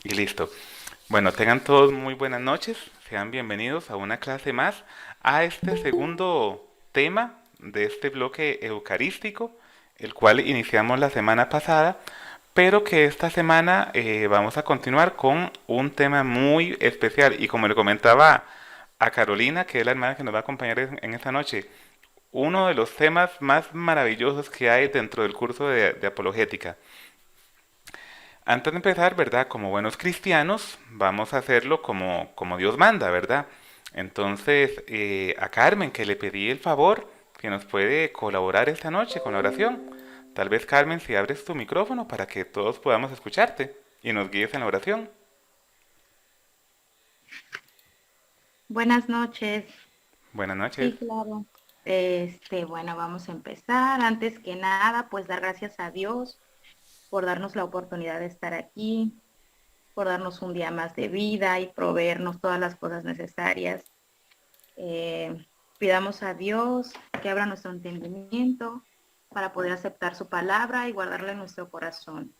Y listo. Bueno, tengan todos muy buenas noches. Sean bienvenidos a una clase más, a este segundo tema de este bloque eucarístico, el cual iniciamos la semana pasada, pero que esta semana vamos a continuar con un tema muy especial. Y como le comentaba a Carolina, que es la hermana que nos va a acompañar en esta noche, uno de los temas más maravillosos que hay dentro del curso de apologética. Antes de empezar, ¿verdad? Como buenos cristianos, vamos a hacerlo como Dios manda, ¿verdad? Entonces, a Carmen, que le pedí el favor, que nos puede colaborar esta noche con la oración. Tal vez, Carmen, si abres tu micrófono para que todos podamos escucharte y nos guíes en la oración. Buenas noches. Buenas noches. Sí, claro. Bueno, vamos a empezar. Antes que nada, pues dar gracias a Dios por darnos la oportunidad de estar aquí, por darnos un día más de vida y proveernos todas las cosas necesarias. Pidamos a Dios que abra nuestro entendimiento para poder aceptar su palabra y guardarla en nuestro corazón.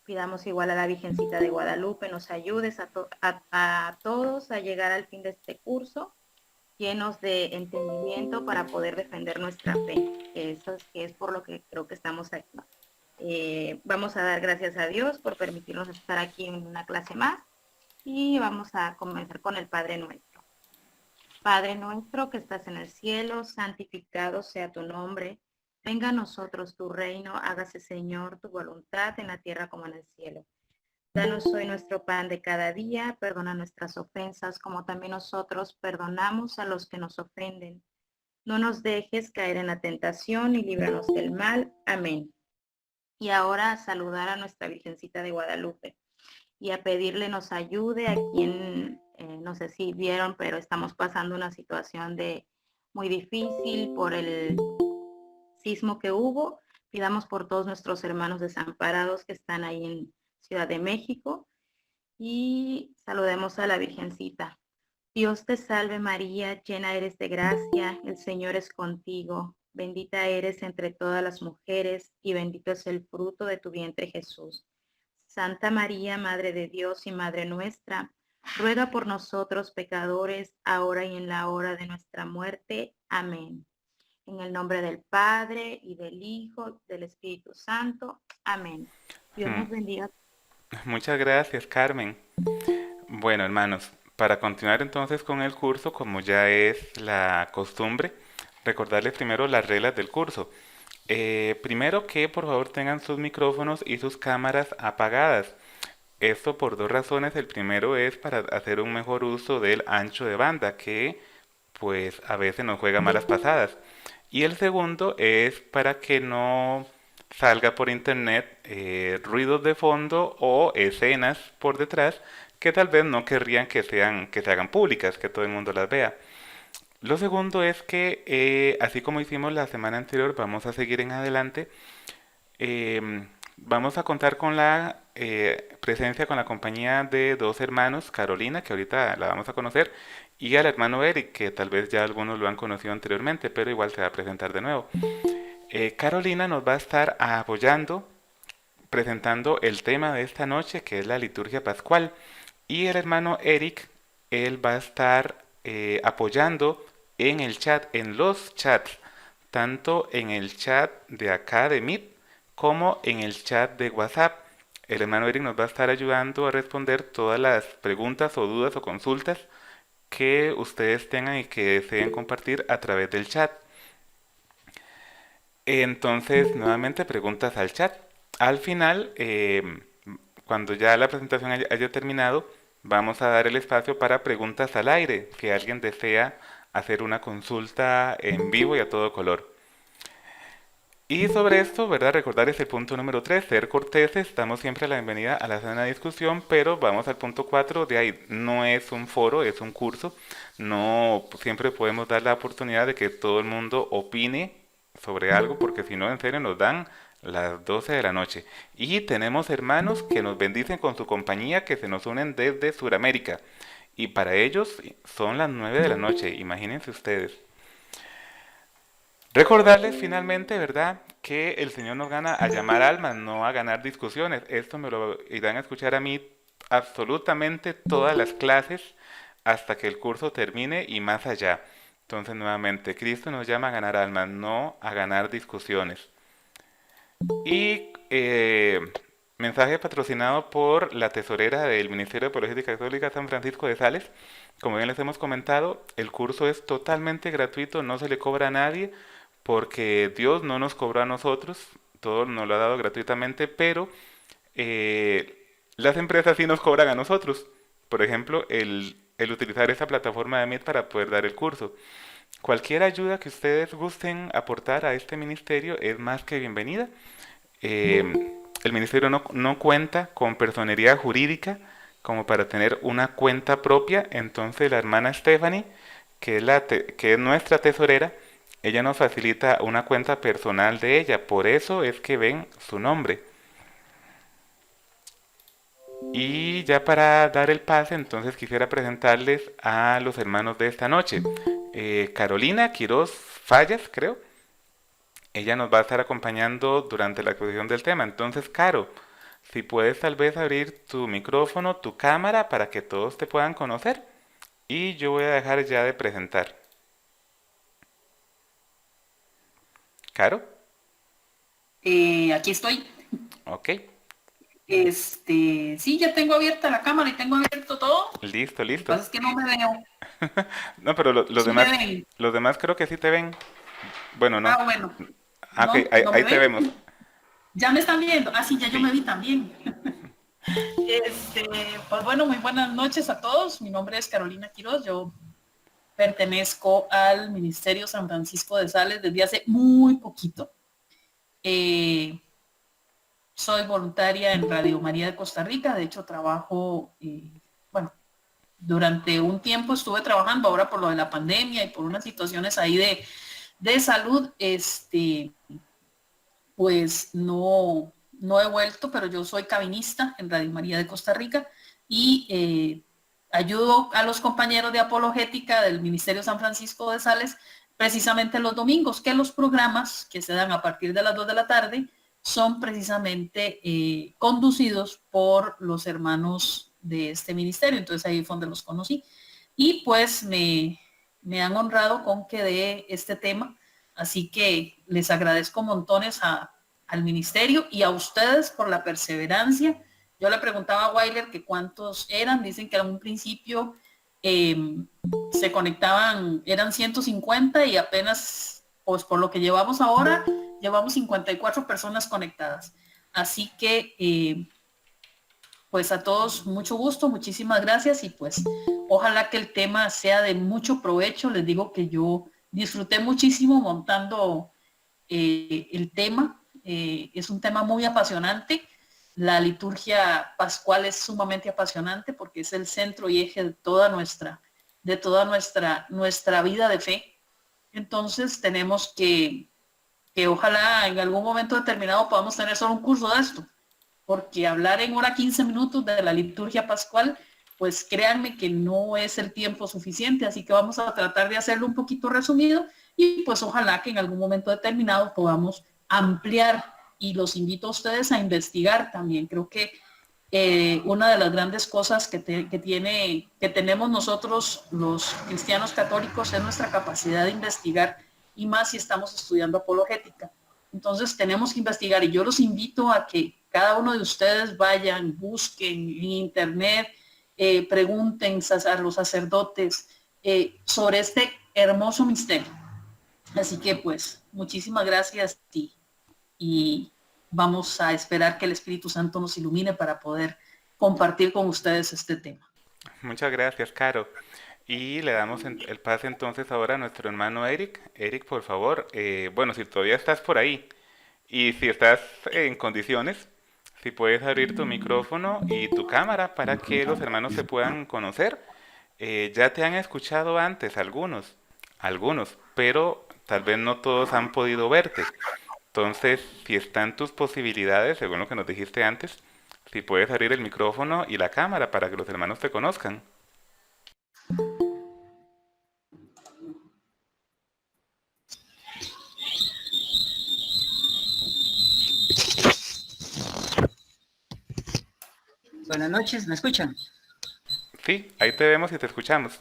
Pidamos igual a la Virgencita de Guadalupe nos ayudes a todos a llegar al fin de este curso llenos de entendimiento para poder defender nuestra fe, que es por lo que creo que estamos aquí. Vamos a dar gracias a Dios por permitirnos estar aquí en una clase más y vamos a comenzar con el Padre Nuestro. Padre nuestro que estás en el cielo, santificado sea tu nombre. Venga a nosotros tu reino, hágase Señor tu voluntad en la tierra como en el cielo. Danos hoy nuestro pan de cada día, perdona nuestras ofensas como también nosotros perdonamos a los que nos ofenden. No nos dejes caer en la tentación y líbranos del mal. Amén. Y ahora a saludar a nuestra Virgencita de Guadalupe y a pedirle nos ayude a quien, no sé si vieron, pero estamos pasando una situación de muy difícil por el sismo que hubo. Pidamos por todos nuestros hermanos desamparados que están ahí en Ciudad de México y saludemos a la Virgencita. Dios te salve María, llena eres de gracia, el Señor es contigo, bendita eres entre todas las mujeres y bendito es el fruto de tu vientre Jesús. Santa María, Madre de Dios y Madre nuestra, ruega por nosotros pecadores, ahora y en la hora de nuestra muerte. Amén. En el nombre del Padre y del Hijo, del Espíritu Santo. Amén. Dios Hmm, nos bendiga. Muchas gracias, Carmen. Bueno, hermanos, para continuar entonces con el curso, como ya es la costumbre, recordarles primero las reglas del curso. Primero que por favor tengan sus micrófonos y sus cámaras apagadas. Esto por dos razones. El primero es para hacer un mejor uso del ancho de banda, que pues a veces nos juega malas pasadas. Y el segundo es para que no salga por internet ruidos de fondo o escenas por detrás que tal vez no querrían que se hagan públicas, que todo el mundo las vea. Lo segundo es que, así como hicimos la semana anterior, vamos a seguir en adelante. Vamos a contar con la presencia, con la compañía de dos hermanos, Carolina, que ahorita la vamos a conocer, y al hermano Eric, que tal vez ya algunos lo han conocido anteriormente, pero igual se va a presentar de nuevo. Carolina nos va a estar apoyando, presentando el tema de esta noche, que es la liturgia pascual, y el hermano Eric, él va a estar apoyando en el chat, en los chats, tanto en el chat de acá de Meet como en el chat de WhatsApp. El hermano Eric nos va a estar ayudando a responder todas las preguntas o dudas o consultas que ustedes tengan y que deseen compartir a través del chat. Entonces, nuevamente preguntas al chat. Al final, cuando ya la presentación haya terminado, vamos a dar el espacio para preguntas al aire, si alguien desea hacer una consulta en vivo y a todo color. Y sobre esto, ¿verdad? Recordar ese punto número 3, ser corteses, damos siempre la bienvenida a la sana discusión, pero vamos al punto 4 de ahí, no es un foro, es un curso, no siempre podemos dar la oportunidad de que todo el mundo opine sobre algo, porque si no, en serio, nos dan las 12 de la noche. Y tenemos hermanos que nos bendicen con su compañía, que se nos unen desde Sudamérica, y para ellos son las 9 de la noche, imagínense ustedes. Recordarles finalmente, ¿verdad?, que el Señor nos gana a llamar almas, no a ganar discusiones. Esto me lo irán a escuchar a mí absolutamente todas las clases hasta que el curso termine y más allá. Entonces, nuevamente, Cristo nos llama a ganar almas, no a ganar discusiones. Y mensaje patrocinado por la tesorera del Ministerio de Apologética Católica San Francisco de Sales. Como bien les hemos comentado, el curso es totalmente gratuito, no se le cobra a nadie, porque Dios no nos cobró a nosotros, todo nos lo ha dado gratuitamente, pero las empresas sí nos cobran a nosotros. Por ejemplo, el utilizar esa plataforma de Meet para poder dar el curso. Cualquier ayuda que ustedes gusten aportar a este ministerio es más que bienvenida. El ministerio no cuenta con personería jurídica como para tener una cuenta propia, entonces la hermana Stephanie, que es nuestra tesorera, ella nos facilita una cuenta personal de ella, por eso es que ven su nombre. Y ya para dar el pase, entonces quisiera presentarles a los hermanos de esta noche. Carolina Quiroz Fallas, creo. Ella nos va a estar acompañando durante la exposición del tema. Entonces, Caro, si puedes tal vez abrir tu micrófono, tu cámara para que todos te puedan conocer. Y yo voy a dejar ya de presentar. Caro, Aquí estoy. ok, Sí, ya tengo abierta la cámara y tengo abierto todo. listo, Lo que listo. pasa es que no me veo. No, pero Sí me ven. los demás creo que sí te ven. Bueno, no. Ah, bueno. Ah, ok, No, no me ahí te ven. vemos. Ya me están viendo. Ah, sí, ya yo Sí. me vi también. Este, pues bueno, muy buenas noches a todos. Mi nombre es Carolina Quiroz. Yo pertenezco al Ministerio San Francisco de Sales desde hace muy poquito. Eh, Soy voluntaria en Radio María de Costa Rica. De hecho, trabajo, bueno, durante un tiempo estuve trabajando, ahora por lo de la pandemia y por unas situaciones ahí de salud, pues no he vuelto, pero yo soy cabinista en Radio María de Costa Rica y ayudo a los compañeros de apologética del Ministerio San Francisco de Sales precisamente los domingos, que los programas que se dan a partir de las 2 de la tarde son precisamente conducidos por los hermanos de este ministerio. Entonces ahí fue donde los conocí. Y pues me han honrado con que dé este tema. Así que les agradezco montones al ministerio y a ustedes por la perseverancia. Yo le preguntaba a Weiler que cuántos eran. Dicen que en un principio se conectaban, eran 150 y apenas, pues por lo que llevamos ahora, llevamos 54 personas conectadas. Así que pues a todos mucho gusto, muchísimas gracias y pues ojalá que el tema sea de mucho provecho. Les digo que yo disfruté muchísimo montando el tema. Es un tema muy apasionante. La liturgia pascual es sumamente apasionante porque es el centro y eje de toda nuestra vida de fe. Entonces tenemos que ojalá en algún momento determinado podamos tener solo un curso de esto, porque hablar en hora 15 minutos de la liturgia pascual, pues créanme que no es el tiempo suficiente, así que vamos a tratar de hacerlo un poquito resumido y pues ojalá que en algún momento determinado podamos ampliar y los invito a ustedes a investigar también. Creo que una de las grandes cosas que tenemos nosotros los cristianos católicos es nuestra capacidad de investigar y más si estamos estudiando apologética. Entonces tenemos que investigar y yo los invito a que cada uno de ustedes vayan, busquen en internet, pregunten a los sacerdotes sobre este hermoso misterio. Así que pues muchísimas gracias y vamos a esperar que el Espíritu Santo nos ilumine para poder compartir con ustedes este tema. Muchas gracias, Caro. Y le damos el pase entonces ahora a nuestro hermano Eric. Eric, por favor, bueno, si todavía estás por ahí y si estás en condiciones, si puedes abrir tu micrófono y tu cámara para que los hermanos se puedan conocer. Ya te han escuchado antes algunos, pero tal vez no todos han podido verte. Entonces, si están tus posibilidades, según lo que nos dijiste antes, si puedes abrir el micrófono y la cámara para que los hermanos te conozcan. Buenas noches, ¿me escuchan? Sí, ahí te vemos y te escuchamos.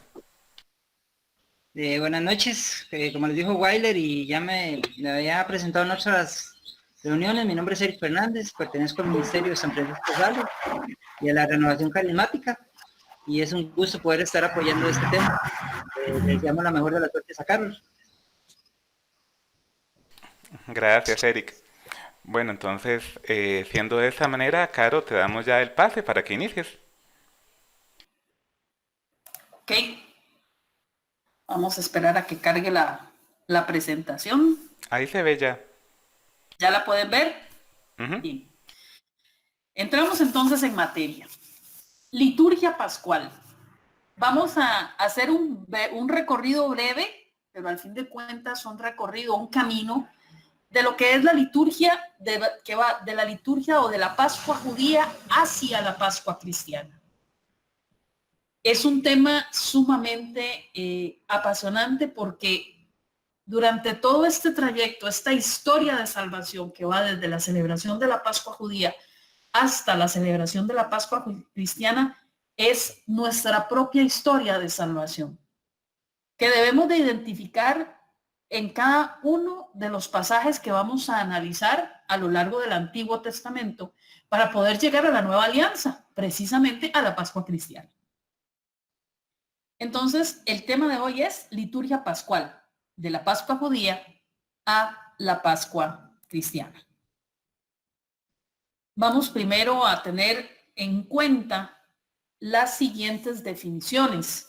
Buenas noches, como les dijo Weiler y ya me había presentado en otras reuniones, mi nombre es Eric Fernández, pertenezco al Ministerio de San Francisco de Sales y a la Renovación Carismática, y es un gusto poder estar apoyando este tema. Les deseamos la mejor de las suertes a Carlos. Gracias, Eric. Bueno, entonces, siendo de esta manera, Caro, te damos ya el pase para que inicies. Ok, vamos a esperar a que cargue la presentación. Ahí se ve ya. ¿Ya la pueden ver? Ujú. Bien. Entramos entonces en materia. Liturgia pascual. Vamos a hacer un recorrido breve, pero al fin de cuentas un recorrido, un camino de lo que es la liturgia, que va de la liturgia o de la Pascua judía hacia la Pascua cristiana. Es un tema sumamente apasionante porque durante todo este trayecto, esta historia de salvación que va desde la celebración de la Pascua judía hasta la celebración de la Pascua cristiana, es nuestra propia historia de salvación, que debemos de identificar en cada uno de los pasajes que vamos a analizar a lo largo del Antiguo Testamento para poder llegar a la nueva alianza, precisamente a la Pascua cristiana. Entonces, el tema de hoy es liturgia pascual, de la Pascua judía a la Pascua cristiana. Vamos primero a tener en cuenta las siguientes definiciones,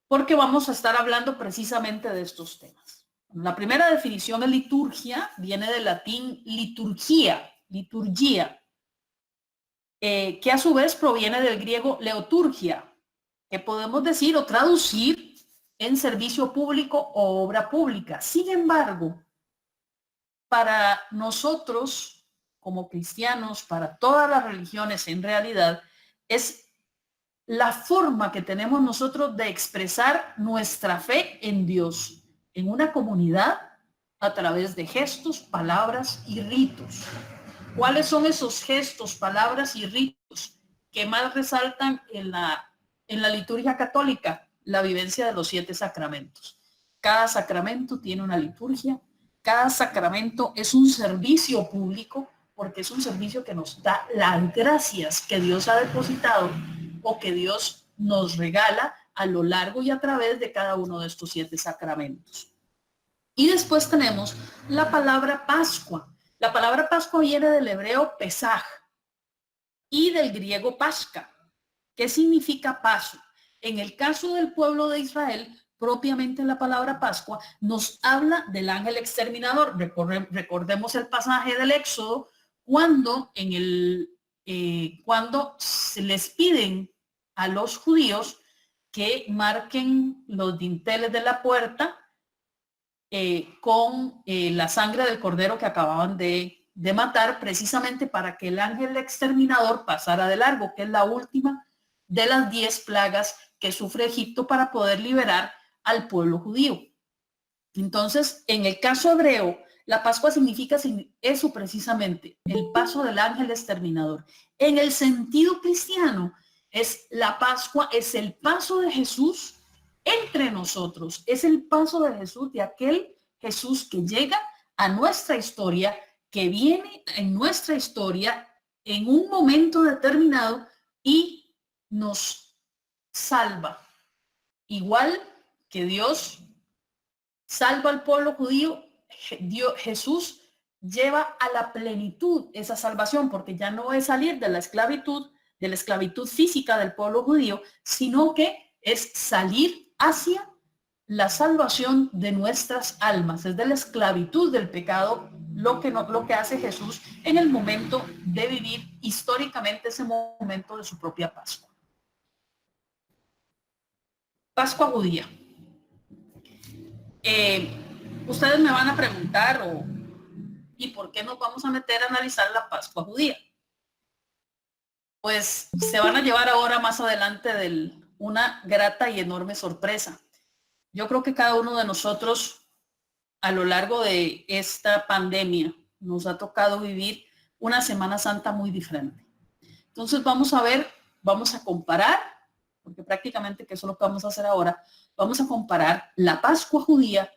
porque vamos a estar hablando precisamente de estos temas. La primera definición es liturgia, viene del latín liturgia, que a su vez proviene del griego leoturgia, que podemos decir o traducir en servicio público o obra pública. Sin embargo, para nosotros como cristianos, para todas las religiones en realidad, es la forma que tenemos nosotros de expresar nuestra fe en Dios, en una comunidad, a través de gestos, palabras y ritos. ¿Cuáles son esos gestos, palabras y ritos que más resaltan en la liturgia católica? La vivencia de los 7 sacramentos. Cada sacramento tiene una liturgia, cada sacramento es un servicio público, porque es un servicio que nos da las gracias que Dios ha depositado o que Dios nos regala a lo largo y a través de cada uno de estos 7 sacramentos. Y después tenemos la palabra Pascua. La palabra Pascua viene del hebreo Pesaj y del griego Pasca, que significa paso. En el caso del pueblo de Israel, propiamente la palabra Pascua nos habla del ángel exterminador. Recordemos el pasaje del Éxodo, cuando cuando se les piden a los judíos que marquen los dinteles de la puerta con la sangre del cordero que acababan de matar, precisamente para que el ángel exterminador pasara de largo, que es la última de las 10 plagas que sufre Egipto para poder liberar al pueblo judío. Entonces, en el caso hebreo, la Pascua significa eso precisamente, el paso del ángel exterminador. En el sentido cristiano, la Pascua es el paso de Jesús entre nosotros, es el paso de Jesús, de aquel Jesús que llega a nuestra historia, que viene en nuestra historia en un momento determinado y nos salva. Igual que Dios salva al pueblo judío, Jesús lleva a la plenitud esa salvación, porque ya no es salir de la esclavitud física del pueblo judío, sino que es salir hacia la salvación de nuestras almas, es de la esclavitud del pecado lo que hace Jesús en el momento de vivir históricamente ese momento de su propia Pascua. Pascua judía. Ustedes me van a preguntar, ¿y por qué nos vamos a meter a analizar la Pascua judía? Pues se van a llevar ahora más adelante una grata y enorme sorpresa. Yo creo que cada uno de nosotros a lo largo de esta pandemia nos ha tocado vivir una Semana Santa muy diferente. Entonces vamos a ver, vamos a comparar, porque prácticamente que eso es lo que vamos a hacer ahora, vamos a comparar la Pascua judía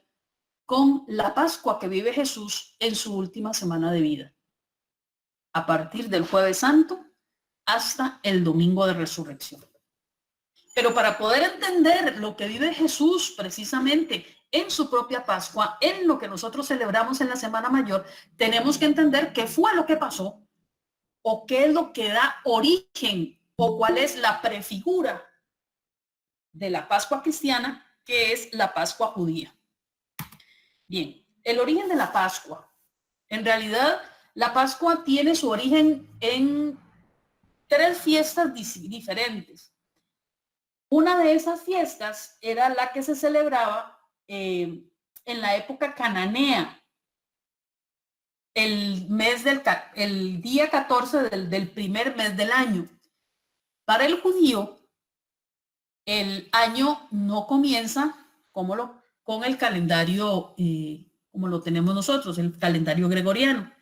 con la Pascua que vive Jesús en su última semana de vida, a partir del Jueves Santo hasta el Domingo de Resurrección. Pero para poder entender lo que vive Jesús precisamente en su propia Pascua, en lo que nosotros celebramos en la Semana Mayor, tenemos que entender qué fue lo que pasó o qué es lo que da origen o cuál es la prefigura de la Pascua cristiana, que es la Pascua judía. Bien, el origen de la Pascua. En realidad, la Pascua tiene su origen en 3 fiestas diferentes. Una de esas fiestas era la que se celebraba en la época cananea, el día 14 del primer mes del año. Para el judío, el año no comienza con el calendario como lo tenemos nosotros, el calendario gregoriano,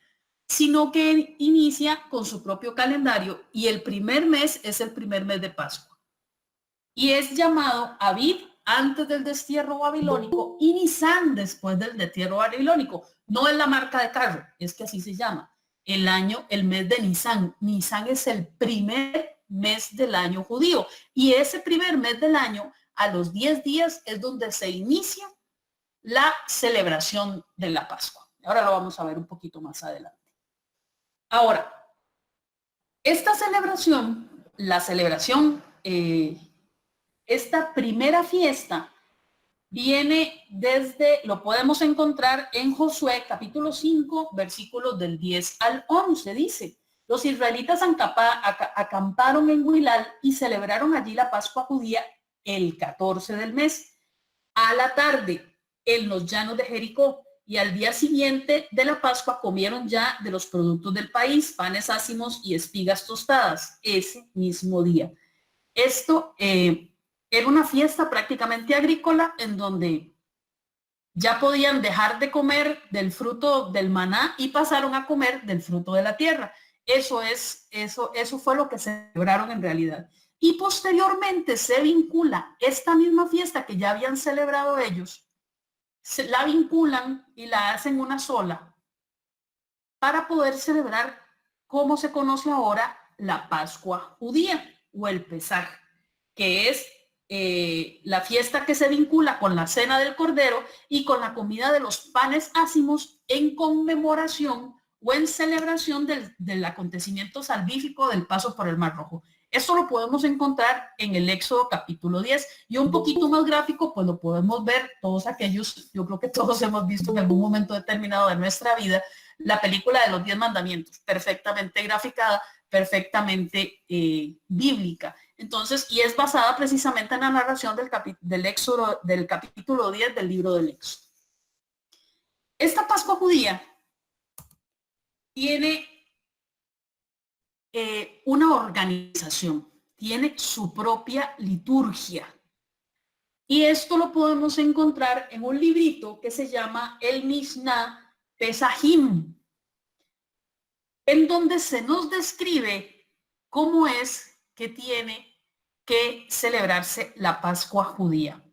sino que inicia con su propio calendario y el primer mes es el primer mes de Pascua. Y es llamado Abib antes del destierro babilónico y Nisan después del destierro babilónico. No es la marca de carro, es que así se llama. El mes de Nisan. Nisan es el primer mes del año judío. Y ese primer mes del año, a los 10 días, es donde se inicia la celebración de la Pascua. Ahora lo vamos a ver un poquito más adelante. Ahora, esta celebración, esta primera fiesta viene lo podemos encontrar en Josué capítulo 5, versículos del 10 al 11. Dice, los israelitas acamparon en Gilgal y celebraron allí la Pascua judía el 14 del mes, a la tarde, en los llanos de Jericó. Y al día siguiente de la Pascua comieron ya de los productos del país, panes ácimos y espigas tostadas, ese mismo día. Esto era una fiesta prácticamente agrícola en donde ya podían dejar de comer del fruto del maná y pasaron a comer del fruto de la tierra. Eso fue lo que celebraron en realidad. Y posteriormente se vincula esta misma fiesta que ya habían celebrado ellos, la vinculan y la hacen una sola para poder celebrar como se conoce ahora la Pascua judía o el Pesaj, que es la fiesta que se vincula con la cena del Cordero y con la comida de los panes ácimos en conmemoración o en celebración del acontecimiento salvífico del paso por el Mar Rojo. Esto lo podemos encontrar en el Éxodo capítulo 10 y un poquito más gráfico, pues lo podemos ver todos aquellos, yo creo que todos hemos visto en algún momento determinado de nuestra vida, la película de los 10 mandamientos, perfectamente graficada, perfectamente bíblica. Entonces, y es basada precisamente en la narración del Éxodo, del capítulo 10 del libro del Éxodo. Esta Pascua judía tiene una organización, tiene su propia liturgia. Y esto lo podemos encontrar en un librito que se llama el Mishnah Pesajim, en donde se nos describe cómo es que tiene que celebrarse la Pascua judía.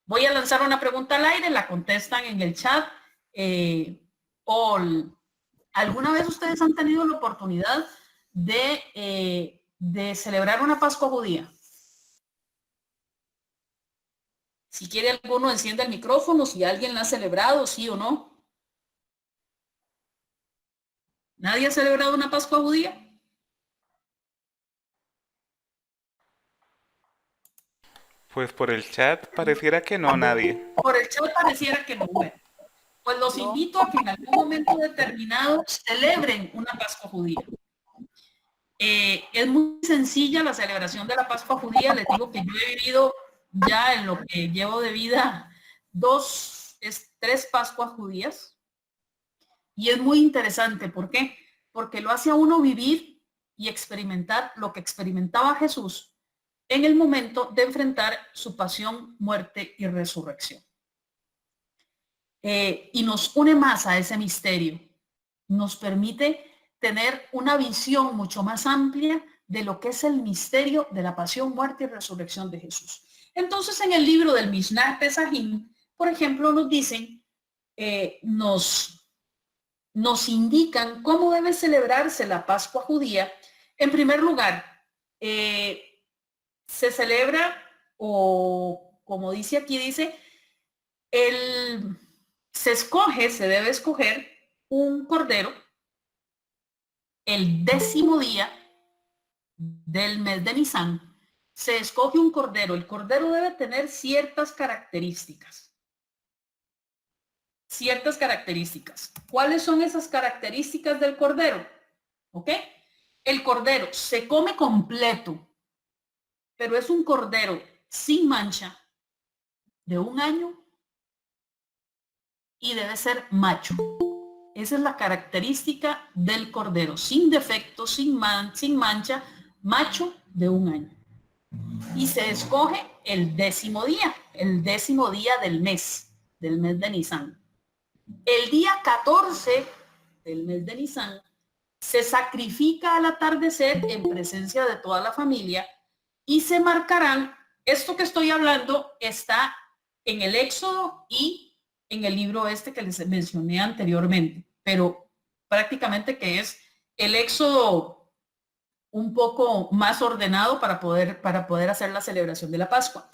Voy a lanzar una pregunta al aire, la contestan en el chat. ¿Alguna vez ustedes han tenido la oportunidad de celebrar una Pascua judía? Si quiere alguno, encienda el micrófono, si alguien la ha celebrado, sí o no. ¿Nadie ha celebrado una Pascua judía? Pues por el chat pareciera que no, nadie. Por el chat pareciera que no. Bueno, pues los invito a que en algún momento determinado celebren una Pascua judía. Es muy sencilla la celebración de la Pascua judía. Les digo que yo he vivido ya en lo que llevo de vida 3 Pascuas judías. Y es muy interesante. ¿Por qué? Porque lo hace a uno vivir y experimentar lo que experimentaba Jesús en el momento de enfrentar su pasión, muerte y resurrección. Y nos une más a ese misterio. Nos permite tener una visión mucho más amplia de lo que es el misterio de la pasión, muerte y resurrección de Jesús. Entonces, en el libro del Mishnah Pesahim, por ejemplo, nos dicen, nos indican cómo debe celebrarse la Pascua judía. En primer lugar, se celebra, o como dice aquí, dice, se debe escoger un cordero el 10º día del mes de Nisan. Se escoge un cordero. El cordero debe tener ciertas características. Ciertas características. ¿Cuáles son esas características del cordero? ¿Ok? El cordero se come completo, pero es un cordero sin mancha, de 1 año, y debe ser macho. Esa es la característica del cordero, sin defecto, sin mancha, macho, de 1 año. Y se escoge el 10º día, el 10º día del mes de Nisan. El día 14 del mes de Nisan se sacrifica al atardecer en presencia de toda la familia y se marcarán. Esto que estoy hablando está en el Éxodo y en el libro que les mencioné anteriormente, pero prácticamente que es el Éxodo un poco más ordenado para poder hacer la celebración de la Pascua.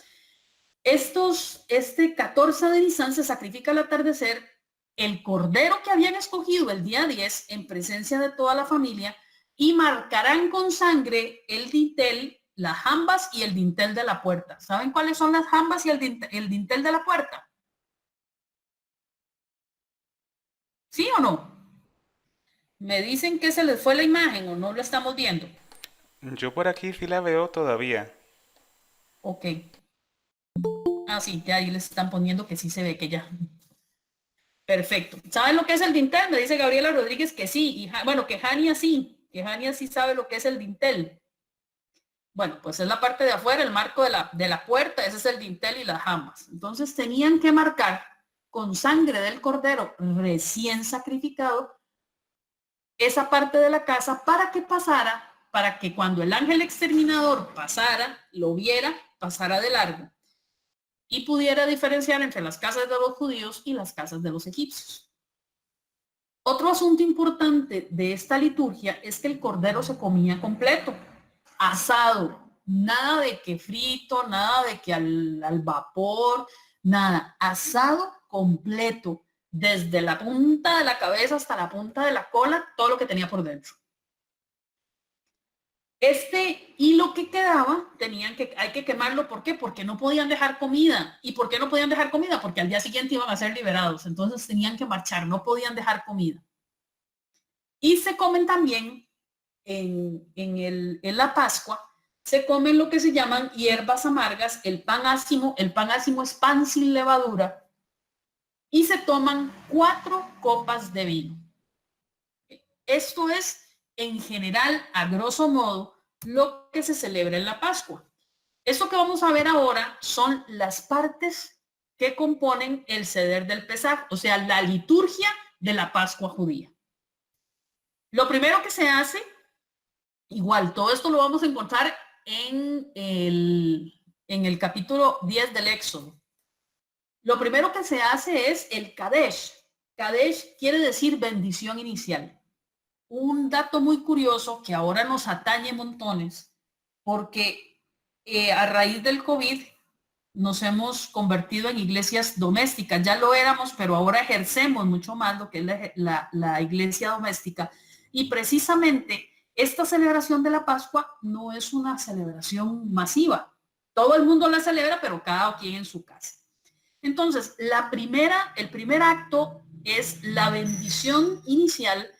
Este 14 de Nisan se sacrifica al atardecer el cordero que habían escogido el día 10 en presencia de toda la familia y marcarán con sangre el dintel, las jambas y el dintel de la puerta. ¿Saben cuáles son las jambas y el dintel de la puerta? ¿Sí o no? Me dicen que se les fue la imagen o no lo estamos viendo. Yo por aquí sí la veo todavía. Ok. Ah, sí, ya ahí les están poniendo que sí se ve que ya. Perfecto. ¿Saben lo que es el dintel? Me dice Gabriela Rodríguez que sí. Y bueno, que Jania sí. Que Jania sí sabe lo que es el dintel. Bueno, pues es la parte de afuera, el marco de la puerta. Ese es el dintel y las jambas. Entonces tenían que marcar con sangre del cordero recién sacrificado esa parte de la casa para que pasara, para que cuando el ángel exterminador pasara, lo viera, pasara de largo y pudiera diferenciar entre las casas de los judíos y las casas de los egipcios. Otro asunto importante de esta liturgia es que el cordero se comía completo, asado, nada de que frito, nada de que al vapor, nada, asado completo, desde la punta de la cabeza hasta la punta de la cola, todo lo que tenía por dentro. Este hilo que quedaba, hay que quemarlo. ¿Por qué? Porque no podían dejar comida. ¿Y por qué no podían dejar comida? Porque al día siguiente iban a ser liberados. Entonces tenían que marchar, no podían dejar comida. Y se comen también en la Pascua, se comen lo que se llaman hierbas amargas, el pan ácimo es pan sin levadura, y se toman 4 copas de vino. Esto es, en general, a grosso modo, lo que se celebra en la Pascua. Esto que vamos a ver ahora son las partes que componen el Seder del Pesaj, o sea, la liturgia de la Pascua judía. Lo primero que se hace, igual, todo esto lo vamos a encontrar en el capítulo 10 del Éxodo. Lo primero que se hace es el Kadesh. Kadesh quiere decir bendición inicial. Un dato muy curioso que ahora nos atañe montones, porque a raíz del COVID nos hemos convertido en iglesias domésticas. Ya lo éramos, pero ahora ejercemos mucho más lo que es la iglesia doméstica. Y precisamente esta celebración de la Pascua no es una celebración masiva. Todo el mundo la celebra, pero cada quien en su casa. Entonces, el primer acto es la bendición inicial,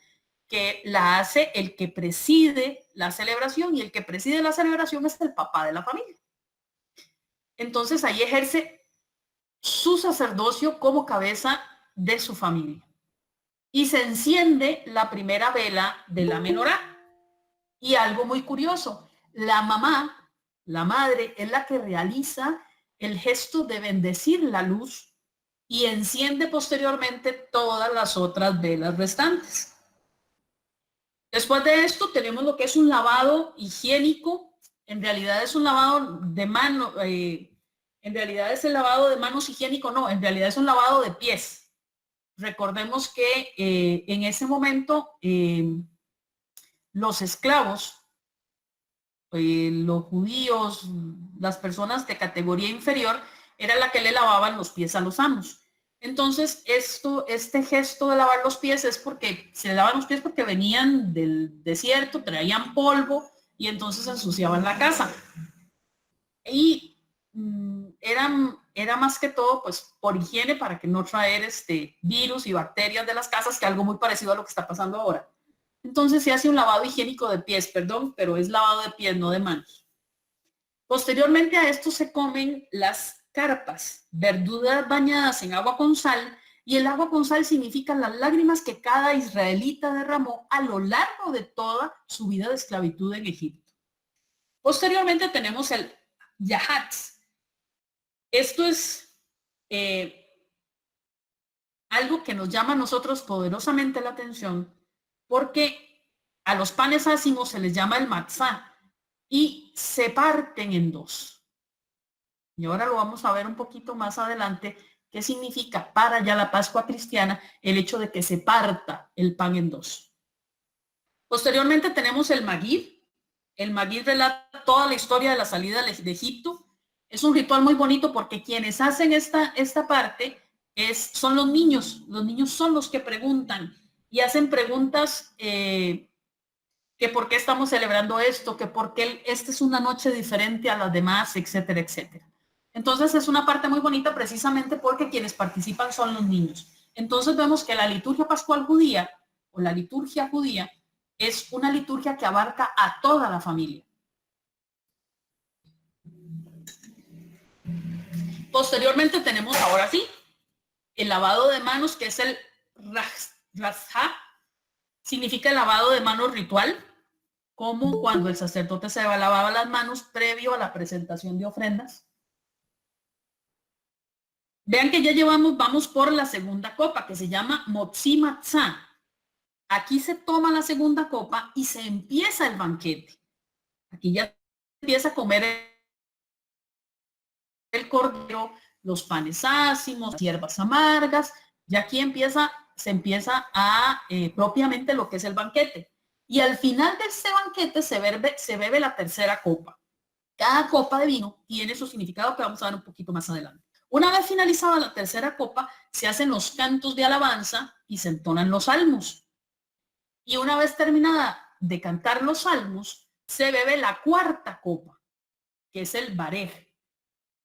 que la hace el que preside la celebración, y el que preside la celebración es el papá de la familia. Entonces ahí ejerce su sacerdocio como cabeza de su familia. Y se enciende la primera vela de la menorá. Y algo muy curioso, la mamá, la madre, es la que realiza el gesto de bendecir la luz y enciende posteriormente todas las otras velas restantes. Después de esto tenemos lo que es un lavado higiénico. En realidad es un lavado de mano, en realidad es el lavado de manos higiénico, no, en realidad es un lavado de pies. Recordemos que en ese momento los esclavos, los judíos, las personas de categoría inferior, era la que le lavaban los pies a los amos. Entonces, este gesto de lavar los pies es porque se lavan los pies porque venían del desierto, traían polvo y entonces ensuciaban la casa. Y era más que todo pues por higiene para que no traer virus y bacterias de las casas, que algo muy parecido a lo que está pasando ahora. Entonces se hace un lavado higiénico de pies, perdón, pero es lavado de pies, no de manos. Posteriormente a esto se comen las carpas, verduras bañadas en agua con sal, y el agua con sal significa las lágrimas que cada israelita derramó a lo largo de toda su vida de esclavitud en Egipto. Posteriormente tenemos el yahatz. Esto es algo que nos llama a nosotros poderosamente la atención, porque a los panes ácimos se les llama el matzá y se parten en dos. Y ahora lo vamos a ver un poquito más adelante, qué significa para ya la Pascua cristiana el hecho de que se parta el pan en dos. Posteriormente tenemos el Magid. El Magid relata toda la historia de la salida de Egipto. Es un ritual muy bonito porque quienes hacen esta parte son los niños. Los niños son los que preguntan y hacen preguntas que por qué estamos celebrando esto, que por qué esta es una noche diferente a las demás, etcétera, etcétera. Entonces es una parte muy bonita precisamente porque quienes participan son los niños. Entonces vemos que la liturgia pascual judía o la liturgia judía es una liturgia que abarca a toda la familia. Posteriormente tenemos ahora sí el lavado de manos, que es el razha, significa el lavado de manos ritual, como cuando el sacerdote se lavaba las manos previo a la presentación de ofrendas. Vean que ya vamos por la segunda copa, que se llama Motzi Matzah. Aquí se toma la segunda copa y se empieza el banquete. Aquí ya se empieza a comer el cordero, los panes ácimos, hierbas amargas. Ya aquí se empieza a propiamente lo que es el banquete. Y al final de este banquete se bebe la tercera copa. Cada copa de vino tiene su significado que vamos a ver un poquito más adelante. Una vez finalizada la tercera copa, se hacen los cantos de alabanza y se entonan los salmos. Y una vez terminada de cantar los salmos, se bebe la cuarta copa, que es el barej.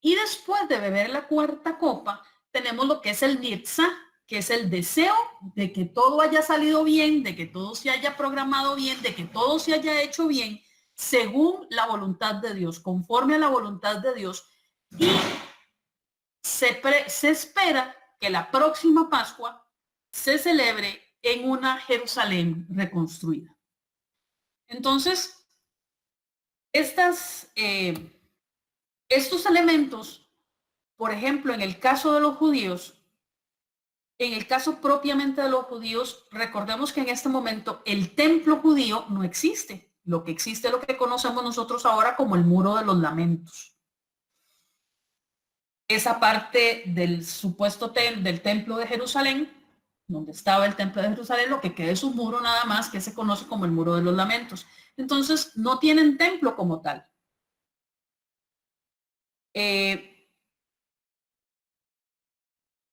Y después de beber la cuarta copa, tenemos lo que es el nirza, que es el deseo de que todo haya salido bien, de que todo se haya programado bien, de que todo se haya hecho bien, según la voluntad de Dios, conforme a la voluntad de Dios. Y se espera que la próxima Pascua se celebre en una Jerusalén reconstruida. Entonces, estos elementos, por ejemplo, en el caso de los judíos, en el caso propiamente de los judíos, recordemos que en este momento el templo judío no existe. Lo que existe es lo que conocemos nosotros ahora como el Muro de los Lamentos. Esa parte del supuesto del templo de Jerusalén, donde estaba el templo de Jerusalén, lo que queda es un muro nada más que se conoce como el Muro de los Lamentos. Entonces, no tienen templo como tal.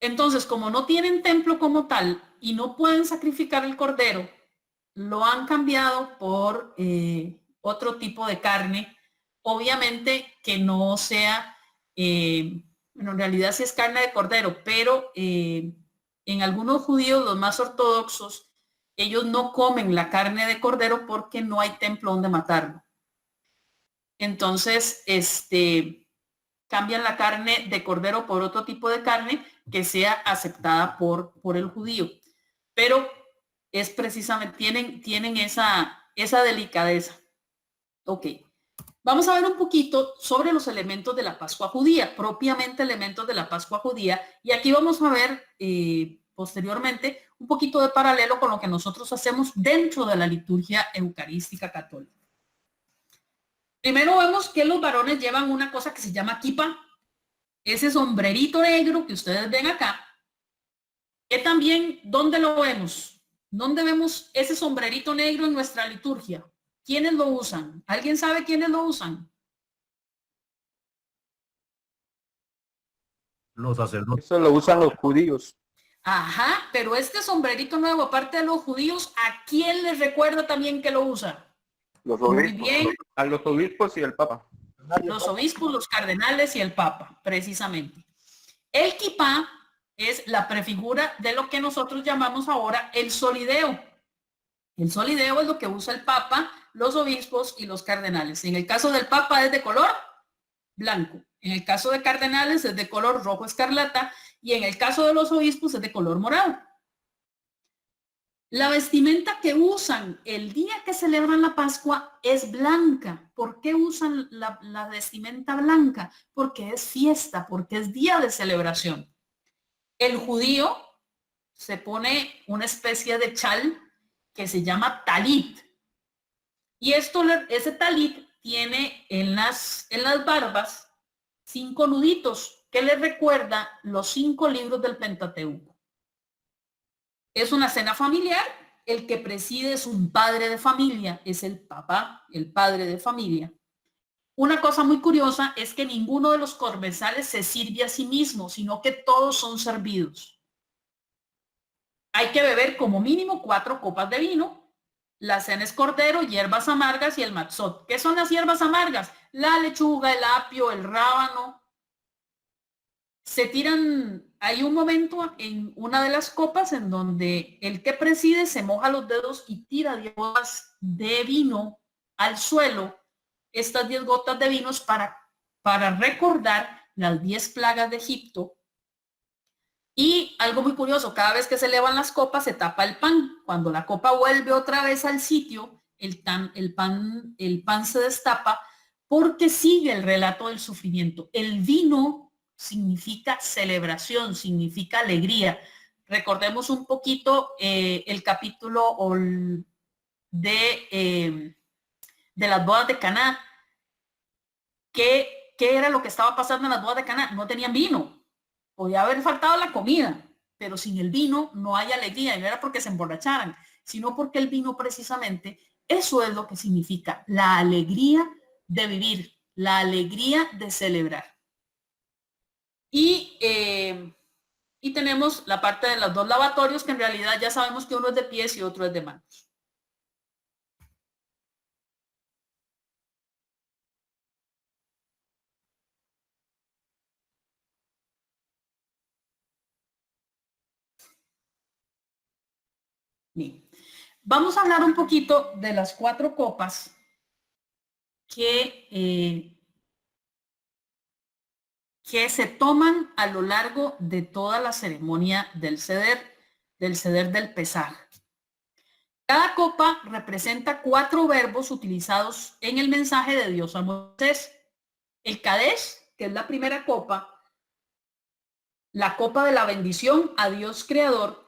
Entonces, como no tienen templo como tal y no pueden sacrificar el cordero, lo han cambiado por otro tipo de carne, obviamente que no sea, bueno, en realidad sí es carne de cordero, pero en algunos judíos, los más ortodoxos, ellos no comen la carne de cordero porque no hay templo donde matarlo. Entonces, cambian la carne de cordero por otro tipo de carne que sea aceptada por el judío. Pero es precisamente, tienen esa delicadeza. Ok. Vamos a ver un poquito sobre los elementos de la Pascua judía, propiamente elementos de la Pascua judía. Y aquí vamos a ver posteriormente un poquito de paralelo con lo que nosotros hacemos dentro de la liturgia eucarística católica. Primero vemos que los varones llevan una cosa que se llama kippah, ese sombrerito negro que ustedes ven acá, que también, ¿dónde lo vemos? ¿Dónde vemos ese sombrerito negro en nuestra liturgia? ¿Quiénes lo usan? ¿Alguien sabe quiénes lo usan? Los sacerdotes. Eso lo usan los judíos. Ajá, pero este sombrerito nuevo, aparte de los judíos, ¿a quién les recuerda también que lo usa? Los Muy obispos. bien, A los obispos y el papa. los obispos, los cardenales y el papa, precisamente. El kippah es la prefigura de lo que nosotros llamamos ahora el solideo. El solideo es lo que usa el papa, los obispos y los cardenales. En el caso del papa es de color blanco. En el caso de cardenales es de color rojo escarlata y en el caso de los obispos es de color morado. La vestimenta que usan el día que celebran la Pascua es blanca. ¿Por qué usan la vestimenta blanca? Porque es fiesta, porque es día de celebración. El judío se pone una especie de chal que se llama talit. Y ese talit tiene en las barbas 5 nuditos que le recuerda los 5 libros del Pentateuco. Es una cena familiar, el que preside es un padre de familia, es el papá, el padre de familia. Una cosa muy curiosa es que ninguno de los comensales se sirve a sí mismo, sino que todos son servidos. Hay que beber como mínimo 4 copas de vino. La cena es cordero, hierbas amargas y el matzot. ¿Qué son las hierbas amargas? La lechuga, el apio, el rábano. Se tiran, hay un momento en una de las copas en donde el que preside se moja los dedos y tira 10 gotas de vino al suelo. Estas 10 gotas de vino es para recordar las 10 plagas de Egipto. Y algo muy curioso, cada vez que se elevan las copas se tapa el pan. Cuando la copa vuelve otra vez al sitio, el pan se destapa porque sigue el relato del sufrimiento. El vino significa celebración, significa alegría. Recordemos un poquito el capítulo de las bodas de Caná. ¿Qué era lo que estaba pasando en las bodas de Caná? No tenían vino. Podía haber faltado la comida, pero sin el vino no hay alegría. Y no era porque se emborracharan, sino porque el vino precisamente, eso es lo que significa la alegría de vivir, la alegría de celebrar. Y tenemos la parte de los 2 lavatorios, que en realidad ya sabemos que uno es de pies y otro es de manos. Bien. Vamos a hablar un poquito de las 4 copas que se toman a lo largo de toda la ceremonia del Seder del Pesaj. Cada copa representa 4 verbos utilizados en el mensaje de Dios a Moisés. El Kadesh, que es la primera copa, la copa de la bendición a Dios Creador.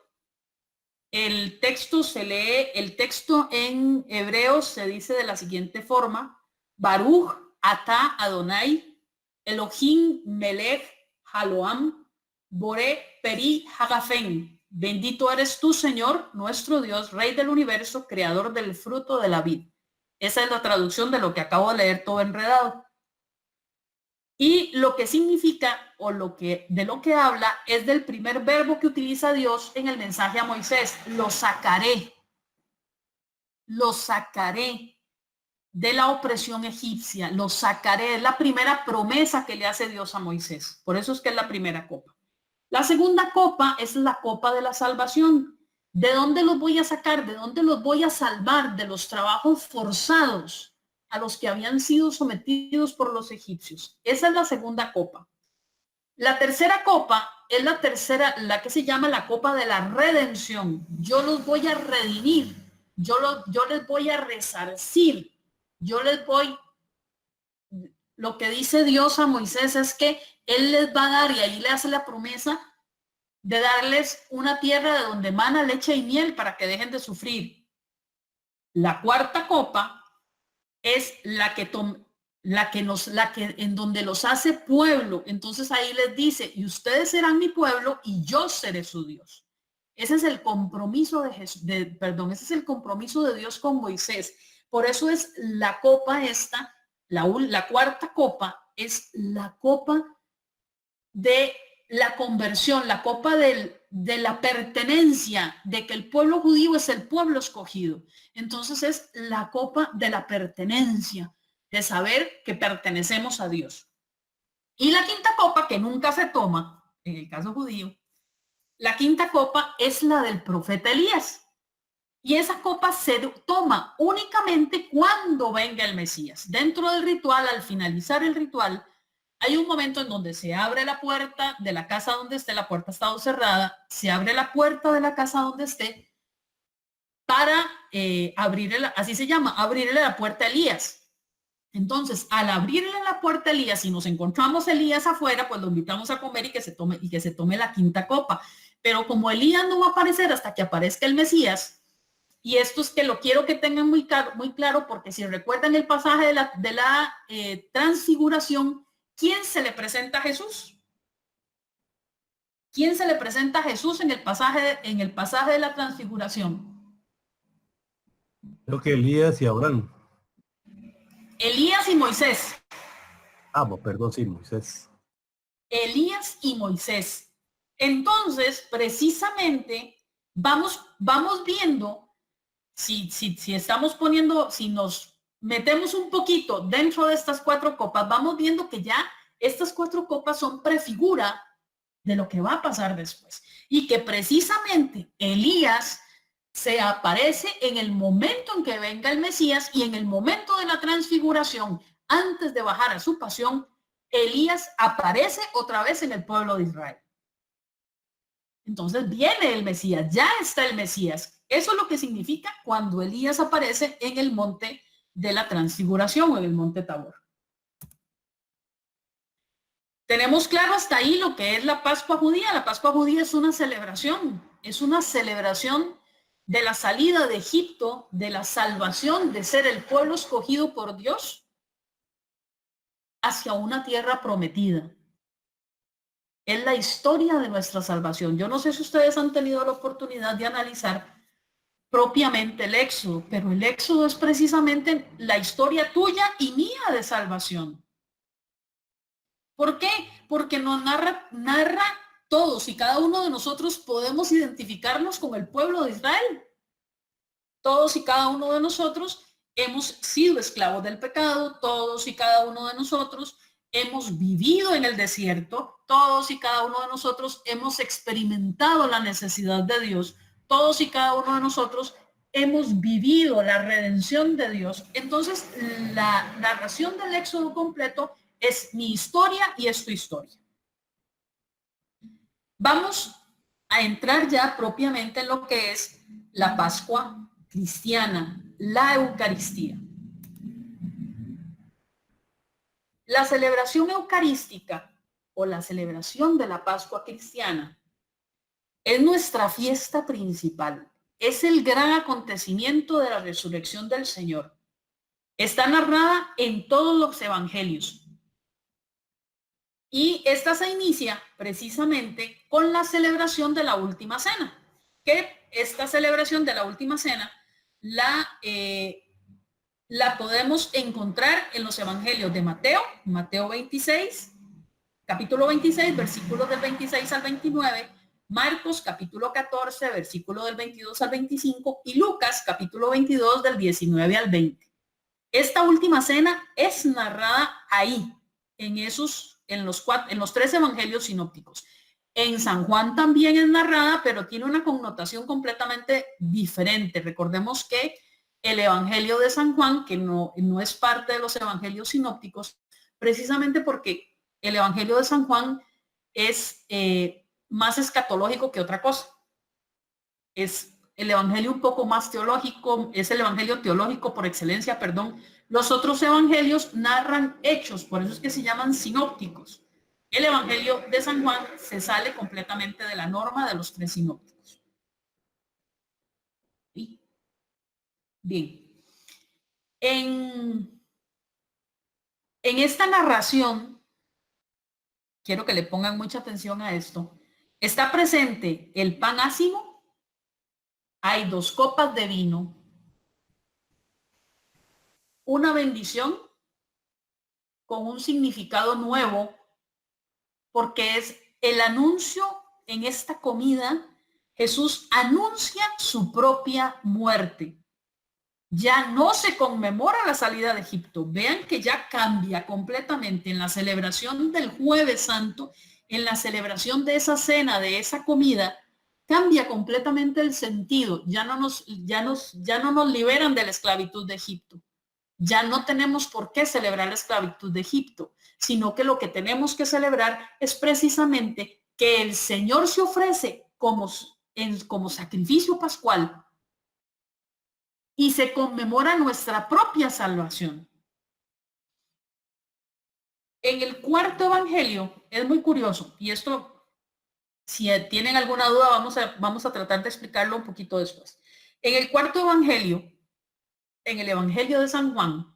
El texto en hebreo se dice de la siguiente forma: Baruch atah Adonai Elohim melech haloam bore peri hagafen. Bendito eres tú, Señor, nuestro Dios, Rey del universo, creador del fruto de la vid. Esa es la traducción de lo que acabo de leer todo enredado. Y lo que significa o de lo que habla es del primer verbo que utiliza Dios en el mensaje a Moisés: lo sacaré de la opresión egipcia, lo sacaré. Es la primera promesa que le hace Dios a Moisés. Por eso es que es la primera copa. La segunda copa es la copa de la salvación. ¿De dónde los voy a sacar? ¿De dónde los voy a salvar? De los trabajos forzados a los que habían sido sometidos por los egipcios. Esa es la segunda copa. La tercera copa es la que se llama la copa de la redención. Yo los voy a redimir, yo les voy a resarcir, lo que dice Dios a Moisés es que él les va a dar, y ahí le hace la promesa de darles una tierra de donde mana leche y miel para que dejen de sufrir. La cuarta copa es la que en donde los hace pueblo. Entonces ahí les dice, y ustedes serán mi pueblo y yo seré su Dios. Ese es el compromiso ese es el compromiso de Dios con Moisés. Por eso es la copa esta, la cuarta copa es la copa de la conversión, la copa de la pertenencia, de que el pueblo judío es el pueblo escogido. Entonces es la copa de la pertenencia, de saber que pertenecemos a Dios. Y la quinta copa, que nunca se toma, en el caso judío, la quinta copa es la del profeta Elías. Y esa copa se toma únicamente cuando venga el Mesías. Dentro del ritual, al finalizar el ritual, hay un momento en donde se abre la puerta de la casa donde esté, la puerta ha estado cerrada, se abre la puerta de la casa donde esté para abrirle, así se llama, abrirle la puerta a Elías. Entonces, al abrirle la puerta a Elías y nos encontramos a Elías afuera, pues lo invitamos a comer y que se tome la quinta copa. Pero como Elías no va a aparecer hasta que aparezca el Mesías, y esto es que lo quiero que tengan muy claro, porque si recuerdan el pasaje de la transfiguración, ¿quién se le presenta a Jesús? ¿Quién se le presenta a Jesús en el pasaje de la transfiguración? Creo que Elías y Abraham. Elías y Moisés. Perdón, sí, Moisés. Elías y Moisés. Entonces, precisamente, vamos viendo, si nos metemos un poquito dentro de estas cuatro copas, vamos viendo que ya estas cuatro copas son prefigura de lo que va a pasar después. Y que precisamente Elías se aparece en el momento en que venga el Mesías y en el momento de la transfiguración, antes de bajar a su pasión, Elías aparece otra vez en el pueblo de Israel. Entonces viene el Mesías, ya está el Mesías. Eso es lo que significa cuando Elías aparece en el monte de la transfiguración o en el monte Tabor. Tenemos claro hasta ahí lo que es la Pascua judía. La Pascua judía es una celebración de la salida de Egipto, de la salvación, de ser el pueblo escogido por Dios hacia una tierra prometida. Es la historia de nuestra salvación. Yo no sé si ustedes han tenido la oportunidad de analizar propiamente el Éxodo, pero el Éxodo es precisamente la historia tuya y mía de salvación. ¿Por qué? Porque nos narra todos y cada uno de nosotros podemos identificarnos con el pueblo de Israel. Todos y cada uno de nosotros hemos sido esclavos del pecado, todos y cada uno de nosotros hemos vivido en el desierto, todos y cada uno de nosotros hemos experimentado la necesidad de Dios, todos y cada uno de nosotros hemos vivido la redención de Dios. Entonces, la narración del Éxodo completo es mi historia y es tu historia. Vamos a entrar ya propiamente en lo que es la Pascua cristiana, la Eucaristía. La celebración eucarística o la celebración de la Pascua cristiana es nuestra fiesta principal. Es el gran acontecimiento de la resurrección del Señor. Está narrada en todos los evangelios. Y esta se inicia precisamente con la celebración de la última cena. Que esta celebración de la última cena la podemos encontrar en los evangelios de Mateo 26, capítulo 26, versículos del 26 al 29, Marcos capítulo 14, versículo del 22 al 25 y Lucas capítulo 22 del 19 al 20. Esta última cena es narrada ahí, en los tres evangelios sinópticos. En San Juan también es narrada, pero tiene una connotación completamente diferente. Recordemos que el Evangelio de San Juan, que no es parte de los evangelios sinópticos, precisamente porque el Evangelio de San Juan es más escatológico que otra cosa. Es el Evangelio un poco más teológico, es el Evangelio teológico por excelencia, perdón. Los otros evangelios narran hechos, por eso es que se llaman sinópticos. El Evangelio de San Juan se sale completamente de la norma de los 3 sinópticos. ¿Sí? Bien. En esta narración, quiero que le pongan mucha atención a esto, está presente el pan ácimo, hay 2 copas de vino, una bendición con un significado nuevo, porque es el anuncio en esta comida. Jesús anuncia su propia muerte. Ya no se conmemora la salida de Egipto. Vean que ya cambia completamente en la celebración del Jueves Santo, en la celebración de esa cena, de esa comida, cambia completamente el sentido. Ya no nos liberan de la esclavitud de Egipto. Ya no tenemos por qué celebrar la esclavitud de Egipto, sino que lo que tenemos que celebrar es precisamente que el Señor se ofrece como sacrificio pascual y se conmemora nuestra propia salvación. En el cuarto evangelio es muy curioso, y esto, si tienen alguna duda, vamos a tratar de explicarlo un poquito después. En el cuarto evangelio, en el evangelio de San Juan,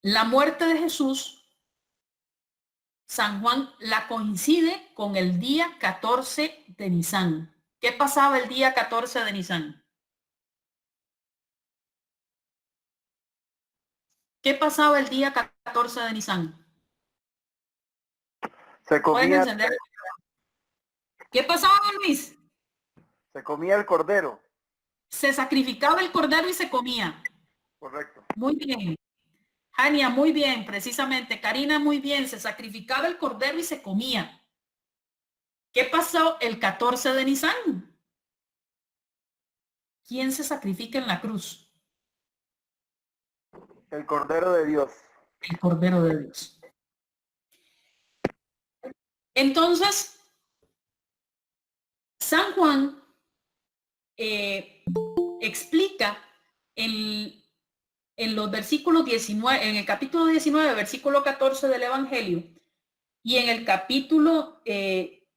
la muerte de Jesús, San Juan la coincide con el día 14 de Nisán. ¿Qué pasaba el día 14 de Nisán? ¿Qué pasaba el día 14 de Nisán? Se ¿Pueden comía, encender? ¿Qué pasaba, Luis? se comía el cordero. Se sacrificaba el cordero y se comía. Correcto. Muy bien. Ania, muy bien, precisamente. Karina, muy bien. Se sacrificaba el cordero y se comía. ¿Qué pasó el 14 de Nisán? ¿Quién se sacrifica en la cruz? El cordero de Dios. El Cordero de Dios. Entonces, San Juan explica en los versículos 19, en el capítulo 19, versículo 14 del Evangelio, y en el capítulo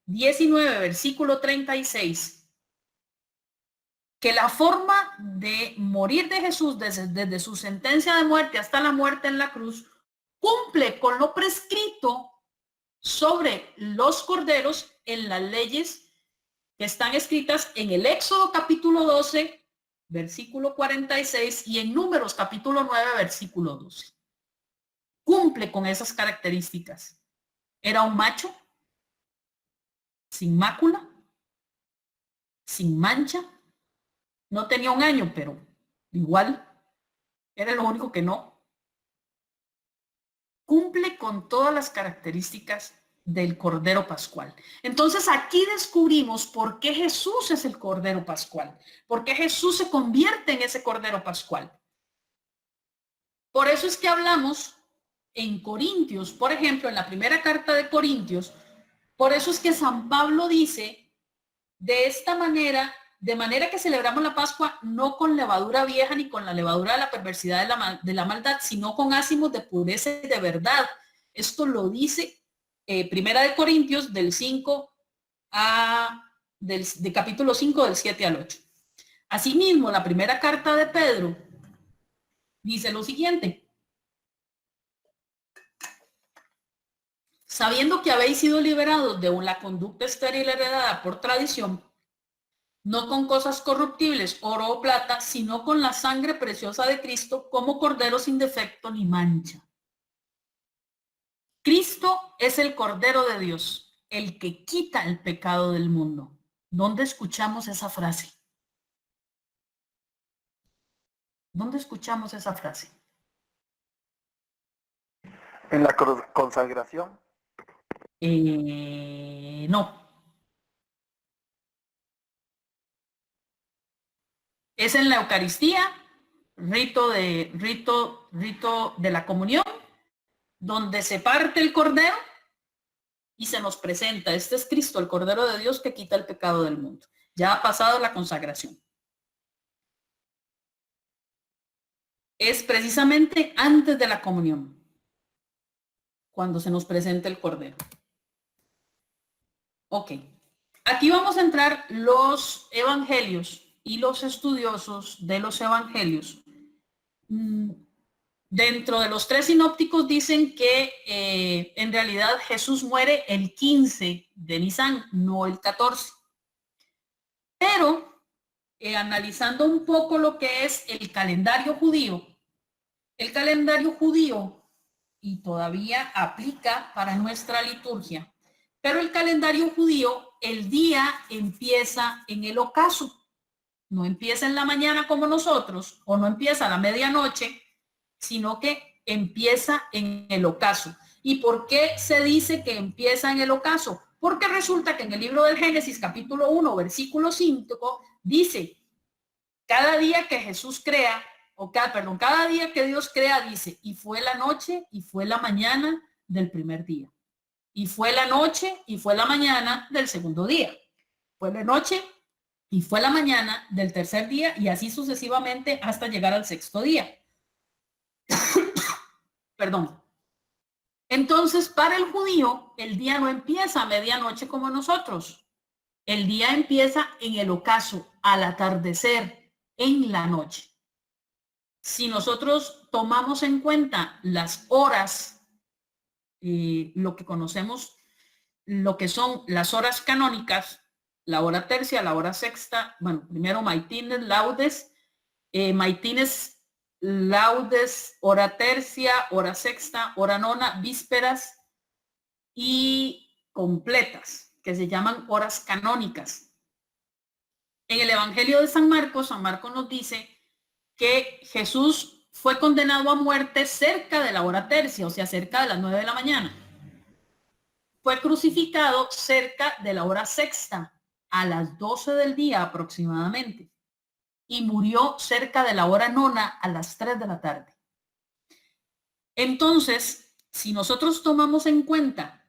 19, versículo 36, que la forma de morir de Jesús desde su sentencia de muerte hasta la muerte en la cruz cumple con lo prescrito sobre los corderos en las leyes que están escritas en el Éxodo capítulo 12, versículo 46 y en Números capítulo 9, versículo 12. Cumple con esas características. Era un macho sin mácula, sin mancha. No tenía un año, pero igual era lo único que no. Cumple con todas las características del Cordero Pascual. Entonces aquí descubrimos por qué Jesús es el Cordero Pascual, por qué Jesús se convierte en ese Cordero Pascual. Por eso es que hablamos en Corintios, por ejemplo, en la primera carta de Corintios, por eso es que San Pablo dice, de esta manera, de manera que celebramos la Pascua no con levadura vieja ni con la levadura de la perversidad de la maldad, sino con ácimos de pureza y de verdad. Esto lo dice Primera de Corintios del 5 de capítulo 5 del 7 al 8. Asimismo, la primera carta de Pedro dice lo siguiente: sabiendo que habéis sido liberados de la conducta estéril heredada por tradición, no con cosas corruptibles, oro o plata, sino con la sangre preciosa de Cristo, como cordero sin defecto ni mancha. Cristo es el Cordero de Dios, el que quita el pecado del mundo. ¿Dónde escuchamos esa frase? ¿Dónde escuchamos esa frase? En la consagración. No. Es en la Eucaristía, rito de la comunión, donde se parte el cordero y se nos presenta. Este es Cristo, el Cordero de Dios que quita el pecado del mundo. Ya ha pasado la consagración. Es precisamente antes de la comunión, cuando se nos presente el Cordero. Ok. Aquí vamos a entrar los evangelios y los estudiosos de los evangelios. Dentro de los 3 sinópticos dicen que en realidad Jesús muere el 15 de Nisan, no el 14. Pero analizando un poco lo que es el calendario judío y todavía aplica para nuestra liturgia, pero el calendario judío, el día empieza en el ocaso, no empieza en la mañana como nosotros, o no empieza a la medianoche, sino que empieza en el ocaso. ¿Y por qué se dice que empieza en el ocaso? Porque resulta que en el libro del Génesis, capítulo 1, versículo 5, dice, cada día que Jesús crea, cada día que Dios crea, dice, y fue la noche y fue la mañana del primer día. Y fue la noche y fue la mañana del segundo día. Fue la noche y fue la mañana del tercer día y así sucesivamente hasta llegar al sexto día. Perdón. Entonces, para el judío, el día no empieza a medianoche como nosotros. El día empieza en el ocaso, al atardecer, en la noche. Si nosotros tomamos en cuenta las horas, lo que conocemos, lo que son las horas canónicas, la hora tercia, la hora sexta, bueno, primero maitines, laudes, maitines, laudes, hora tercia, hora sexta, hora nona, vísperas y completas, que se llaman horas canónicas. En el Evangelio de San Marcos nos dice que Jesús fue condenado a muerte cerca de la hora tercia, o sea, cerca de las 9 de la mañana. Fue crucificado cerca de la hora sexta, a las 12 del día aproximadamente, y murió cerca de la hora nona a las 3 de la tarde. Entonces, si nosotros tomamos en cuenta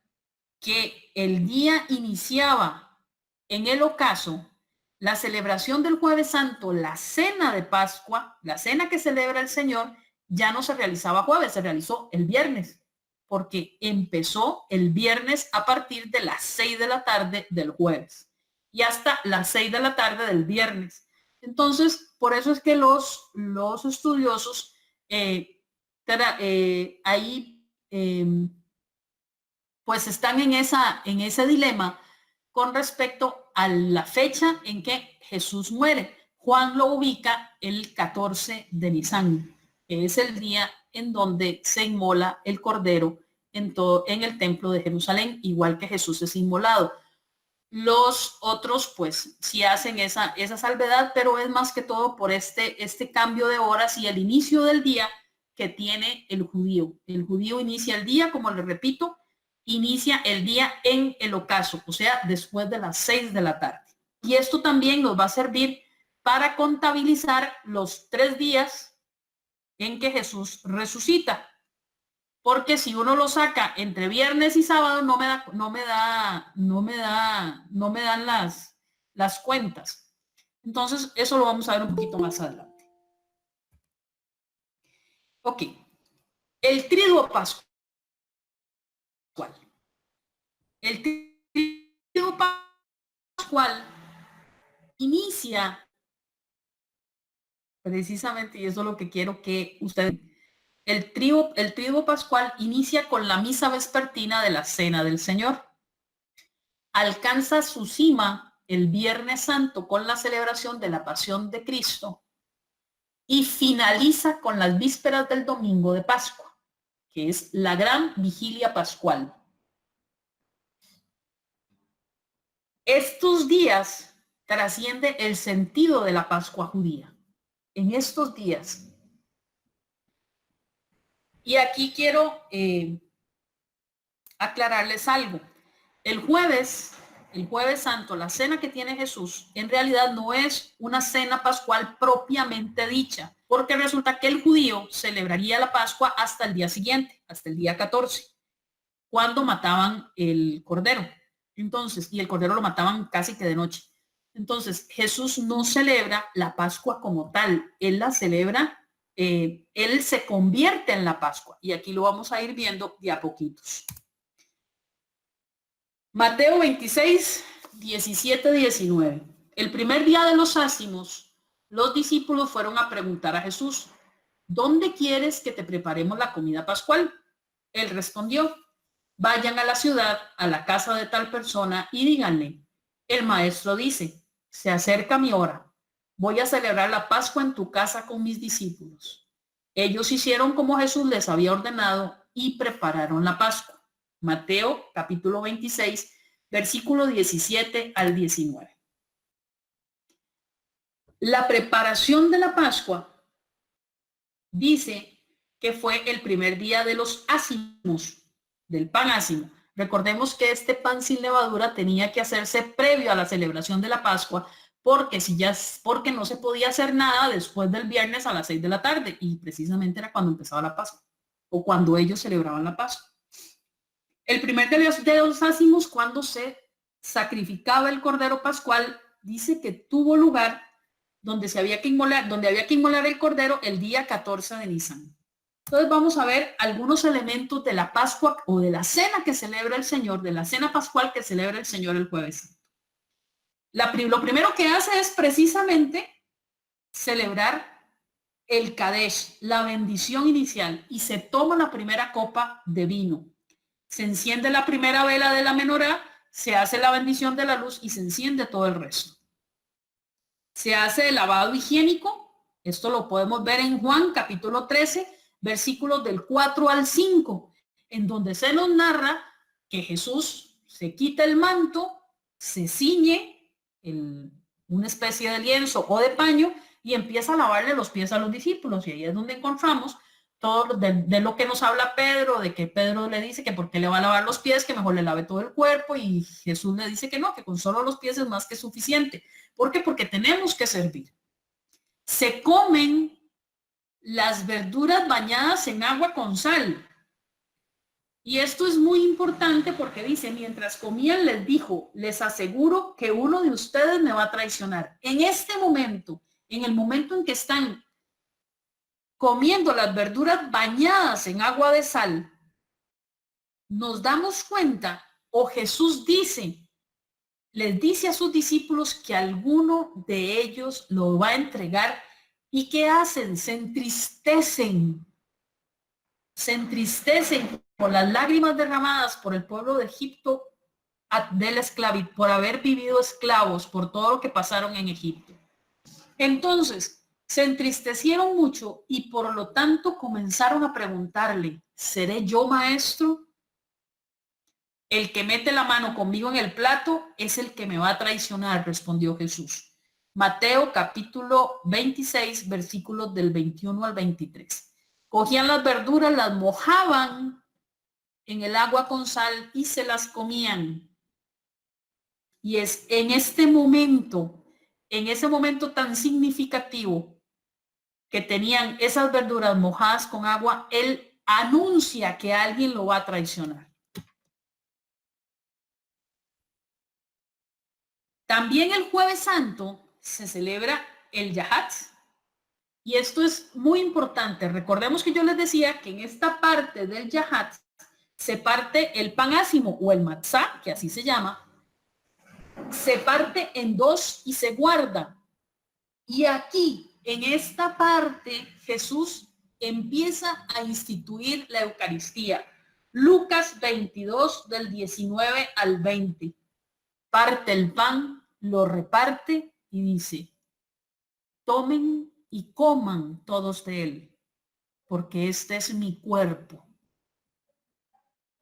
que el día iniciaba en el ocaso, la celebración del Jueves Santo, la cena de Pascua, la cena que celebra el Señor, ya no se realizaba jueves, se realizó el viernes, porque empezó el viernes a partir de las 6 de la tarde del jueves y hasta las 6 de la tarde del viernes. Entonces, por eso es que los estudiosos pues están en ese dilema con respecto a la fecha en que Jesús muere. Juan lo ubica el 14 de Nisan, que es el día en donde se inmola el cordero en el templo de Jerusalén, igual que Jesús es inmolado. Los otros pues sí hacen esa salvedad, pero es más que todo por este cambio de horas y el inicio del día que tiene el judío. El judío inicia el día, como les repito, inicia el día en el ocaso, o sea, después de las 6 de la tarde. Y esto también nos va a servir para contabilizar los 3 días en que Jesús resucita. Porque si uno lo saca entre viernes y sábado, no me dan las cuentas. Entonces, eso lo vamos a ver un poquito más adelante. Ok. El triduo pascual. El triduo pascual inicia precisamente, y eso es lo que quiero que ustedes... El triduo pascual inicia con la misa vespertina de la Cena del Señor. Alcanza su cima el Viernes Santo con la celebración de la Pasión de Cristo y finaliza con las vísperas del domingo de Pascua, que es la gran vigilia pascual. Estos días trasciende el sentido de la Pascua judía. En estos días. Y aquí quiero aclararles algo. El jueves Santo, la cena que tiene Jesús, en realidad no es una cena pascual propiamente dicha, porque resulta que el judío celebraría la Pascua hasta el día siguiente, hasta el día 14, cuando mataban el cordero. Entonces, y el cordero lo mataban casi que de noche. Entonces, Jesús no celebra la Pascua como tal, él la celebra Él se convierte en la Pascua. Y aquí lo vamos a ir viendo de a poquitos. Mateo 26, 17, 19. El primer día de los ácimos, los discípulos fueron a preguntar a Jesús, ¿dónde quieres que te preparemos la comida pascual? Él respondió, vayan a la ciudad, a la casa de tal persona y díganle, el maestro dice, se acerca mi hora, voy a celebrar la Pascua en tu casa con mis discípulos. Ellos hicieron como Jesús les había ordenado y prepararon la Pascua. Mateo capítulo 26, versículo 17 al 19. La preparación de la Pascua dice que fue el primer día de los ácimos, del pan ácimo. Recordemos que este pan sin levadura tenía que hacerse previo a la celebración de la Pascua, porque no se podía hacer nada después del viernes a las 6 de la tarde, y precisamente era cuando empezaba la Pascua, o cuando ellos celebraban la Pascua. El primer de los ácimos, cuando se sacrificaba el cordero pascual, dice que tuvo lugar donde había que inmolar el cordero el día 14 de Nisan. Entonces vamos a ver algunos elementos de la Pascua o de la cena que celebra el Señor, de la cena pascual que celebra el Señor el Jueves Santo. Lo primero que hace es precisamente celebrar el Kadesh, la bendición inicial, y se toma la primera copa de vino. Se enciende la primera vela de la menorá, se hace la bendición de la luz y se enciende todo el resto. Se hace el lavado higiénico. Esto lo podemos ver en Juan capítulo 13, versículos del 4 al 5, en donde se nos narra que Jesús se quita el manto, se ciñe una especie de lienzo o de paño y empieza a lavarle los pies a los discípulos. Y ahí es donde encontramos todo de lo que nos habla Pedro, de que Pedro le dice que por qué le va a lavar los pies, que mejor le lave todo el cuerpo, y Jesús le dice que no, que con solo los pies es más que suficiente. ¿Por qué? Porque tenemos que servir. Se comen las verduras bañadas en agua con sal. Y esto es muy importante porque dice, mientras comían les dijo, les aseguro que uno de ustedes me va a traicionar. En este momento, en el momento en que están comiendo las verduras bañadas en agua de sal, nos damos cuenta, o Jesús les dice a sus discípulos que alguno de ellos lo va a entregar. ¿Y qué hacen? Se entristecen por las lágrimas derramadas por el pueblo de Egipto, de la esclavitud, por haber vivido esclavos, por todo lo que pasaron en Egipto. Entonces, se entristecieron mucho y por lo tanto comenzaron a preguntarle, ¿seré yo maestro? El que mete la mano conmigo en el plato es el que me va a traicionar, respondió Jesús. Mateo capítulo 26, versículos del 21 al 23. Cogían las verduras, las mojaban en el agua con sal y se las comían. Y es en ese momento tan significativo que tenían esas verduras mojadas con agua, él anuncia que alguien lo va a traicionar. También el Jueves Santo se celebra el Yahat. Y esto es muy importante. Recordemos que yo les decía que en esta parte del Yahat se parte el pan ácimo o el matzá, que así se llama, se parte en dos y se guarda. Y aquí, en esta parte, Jesús empieza a instituir la Eucaristía. Lucas 22, del 19 al 20. Parte el pan, lo reparte y dice, tomen y coman todos de él, porque este es mi cuerpo.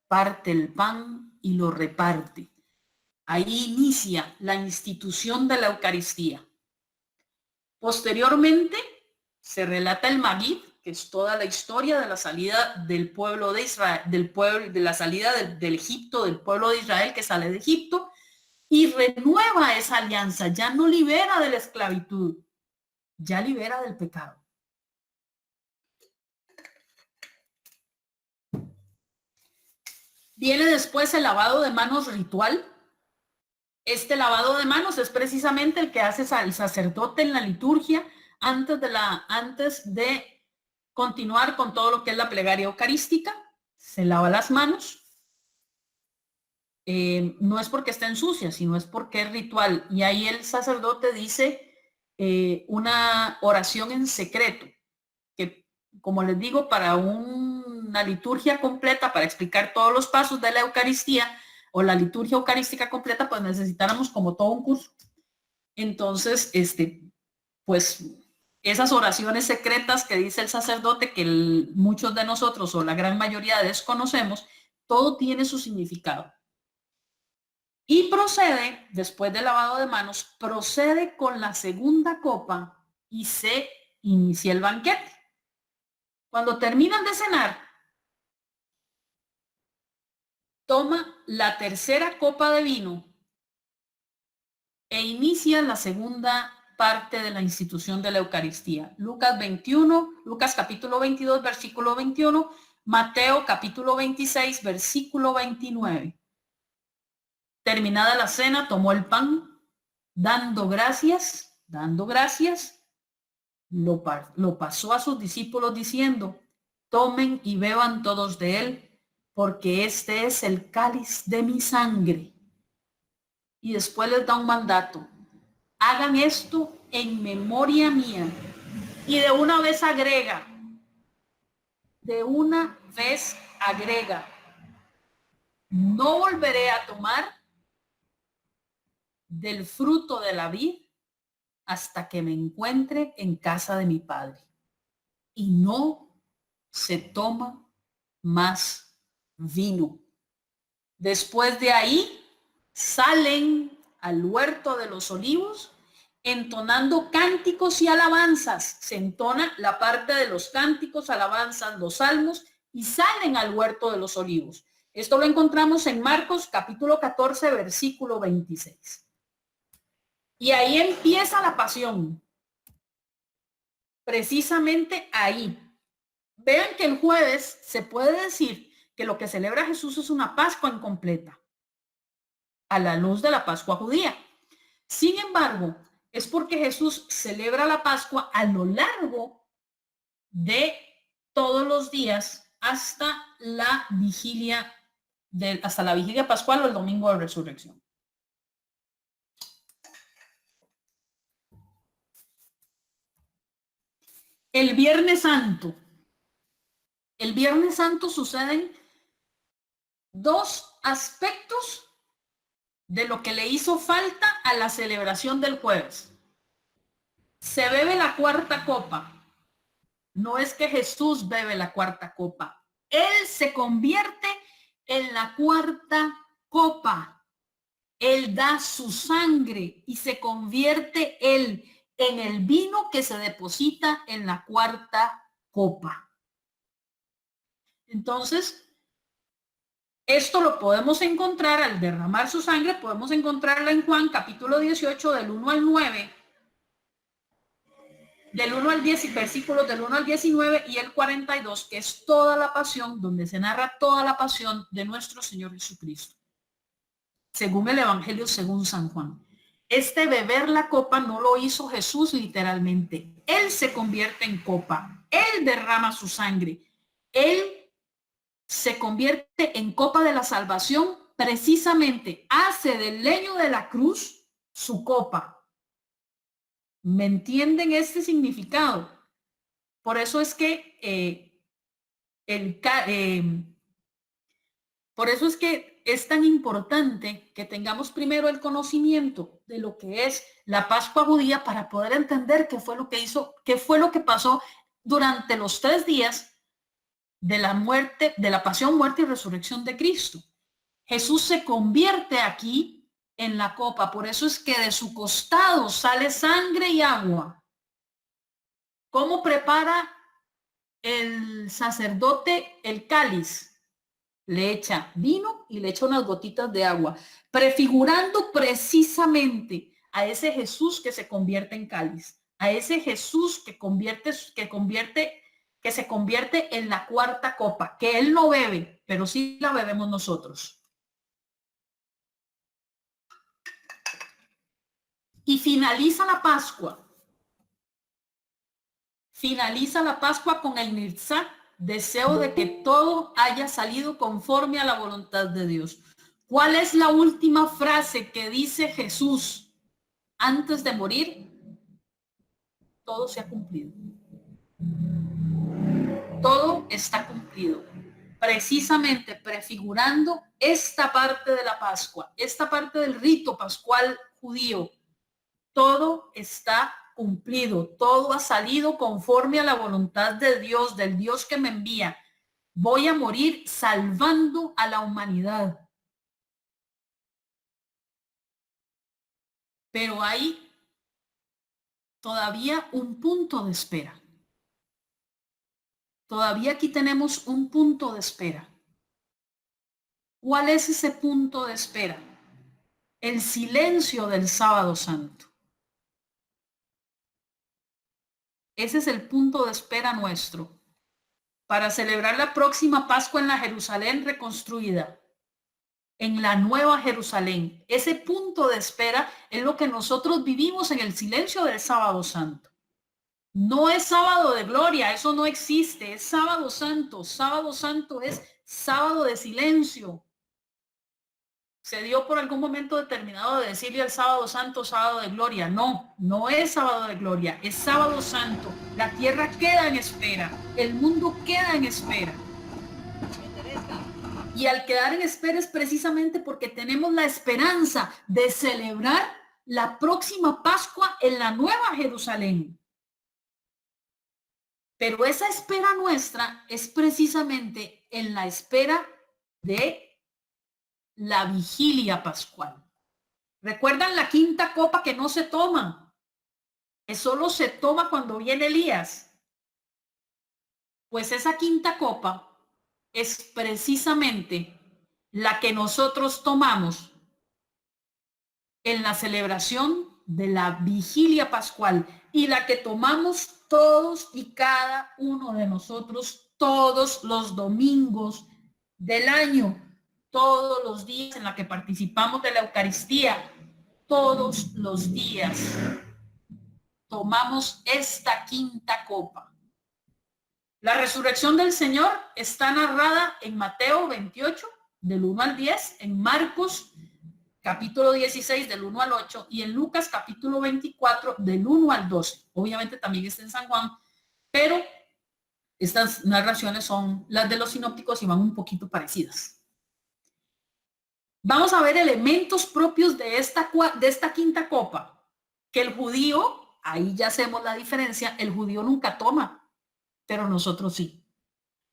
Parte el pan y lo reparte. Ahí inicia la institución de la Eucaristía. Posteriormente se relata el Magid, que es toda la historia de la salida del pueblo de Israel, de la salida del Egipto, del pueblo de Israel que sale de Egipto, y renueva esa alianza, ya no libera de la esclavitud, ya libera del pecado. Viene después el lavado de manos ritual. Este lavado de manos es precisamente el que hace el sacerdote en la liturgia antes de continuar con todo lo que es la plegaria eucarística. Se lava las manos. No es porque estén sucias, sino es porque es ritual. Y ahí el sacerdote dice una oración en secreto, que, como les digo, para una liturgia completa, para explicar todos los pasos de la Eucaristía o la liturgia eucarística completa, pues necesitáramos como todo un curso. Entonces, pues esas oraciones secretas que dice el sacerdote, que muchos de nosotros o la gran mayoría desconocemos, todo tiene su significado. Y procede, después del lavado de manos, procede con la segunda copa y se inicia el banquete. Cuando terminan de cenar, toma la tercera copa de vino e inicia la segunda parte de la institución de la Eucaristía. Lucas capítulo 22, versículo 21, Mateo capítulo 26, versículo 29. Terminada la cena, tomó el pan, dando gracias, lo pasó a sus discípulos diciendo: tomen y beban todos de él, porque este es el cáliz de mi sangre. Y después les da un mandato: hagan esto en memoria mía. Y de una vez agrega, no volveré a tomar del fruto de la vid hasta que me encuentre en casa de mi padre. Y no se toma más vino. Después de ahí salen al huerto de los olivos entonando cánticos y alabanzas. Se entona la parte de los cánticos, alabanzas, los salmos, y salen al huerto de los olivos. Esto lo encontramos en Marcos capítulo 14, versículo 26. Y ahí empieza la pasión. Precisamente ahí. Vean que el jueves se puede decir que lo que celebra Jesús es una Pascua incompleta, a la luz de la Pascua judía. Sin embargo, es porque Jesús celebra la Pascua a lo largo de todos los días hasta la vigilia pascual o el domingo de resurrección. El Viernes Santo. El Viernes Santo suceden dos aspectos de lo que le hizo falta a la celebración del jueves. Se bebe la cuarta copa. No es que Jesús bebe la cuarta copa. Él se convierte en la cuarta copa. Él da su sangre y se convierte él en el vino que se deposita en la cuarta copa. Entonces, esto lo podemos encontrar al derramar su sangre, podemos encontrarla en Juan capítulo 18 del 1 al 9, del 1 al 10 y versículos del 1 al 19 y el 42, que es toda la pasión, donde se narra toda la pasión de nuestro Señor Jesucristo, según el Evangelio según San Juan. Este beber la copa no lo hizo Jesús literalmente. Él se convierte en copa. Él derrama su sangre. Él se convierte en copa de la salvación, precisamente hace del leño de la cruz su copa. ¿Me entienden este significado? Por eso es que es tan importante que tengamos primero el conocimiento de lo que es la Pascua judía para poder entender qué fue lo que pasó durante los 3 días de la muerte, de la pasión, muerte y resurrección de Cristo. Jesús se convierte aquí en la copa, por eso es que de su costado sale sangre y agua. ¿Cómo prepara el sacerdote el cáliz? Le echa vino y le echa unas gotitas de agua, prefigurando precisamente a ese Jesús que se convierte en cáliz, a ese Jesús que se convierte en la cuarta copa, que él no bebe, pero sí la bebemos nosotros. Y finaliza la Pascua. Finaliza la Pascua con el Nitzá, deseo de que todo haya salido conforme a la voluntad de Dios. ¿Cuál es la última frase que dice Jesús antes de morir? Todo se ha cumplido. Todo está cumplido. Precisamente prefigurando esta parte de la Pascua, esta parte del rito pascual judío. Todo está cumplido, todo ha salido conforme a la voluntad de Dios, del Dios que me envía. Voy a morir salvando a la humanidad. Pero hay todavía un punto de espera. Todavía aquí tenemos un punto de espera. ¿Cuál es ese punto de espera? El silencio del sábado santo. Ese es el punto de espera nuestro para celebrar la próxima Pascua en la Jerusalén reconstruida, en la nueva Jerusalén. Ese punto de espera es lo que nosotros vivimos en el silencio del sábado santo. No es sábado de gloria, eso no existe, es sábado santo. Sábado santo es sábado de silencio. Se dio por algún momento determinado de decirle al sábado santo sábado de gloria. No, no es sábado de gloria, es sábado santo. La tierra queda en espera, el mundo queda en espera. Y al quedar en espera es precisamente porque tenemos la esperanza de celebrar la próxima Pascua en la nueva Jerusalén. Pero esa espera nuestra es precisamente en la espera de la vigilia pascual. ¿Recuerdan la quinta copa que no se toma? Que solo se toma cuando viene Elías. Pues esa quinta copa es precisamente la que nosotros tomamos en la celebración de la vigilia pascual y la que tomamos todos y cada uno de nosotros todos los domingos del año, todos los días en la que participamos de la Eucaristía, todos los días tomamos esta quinta copa. La resurrección del Señor está narrada en Mateo 28, del 1 al 10, en Marcos capítulo 16 del 1 al 8 y en Lucas capítulo 24 del 1 al 12. Obviamente también está en San Juan, pero estas narraciones son las de los sinópticos y van un poquito parecidas. Vamos a ver elementos propios de esta quinta copa, que el judío, ahí ya hacemos la diferencia, el judío nunca toma, pero nosotros sí,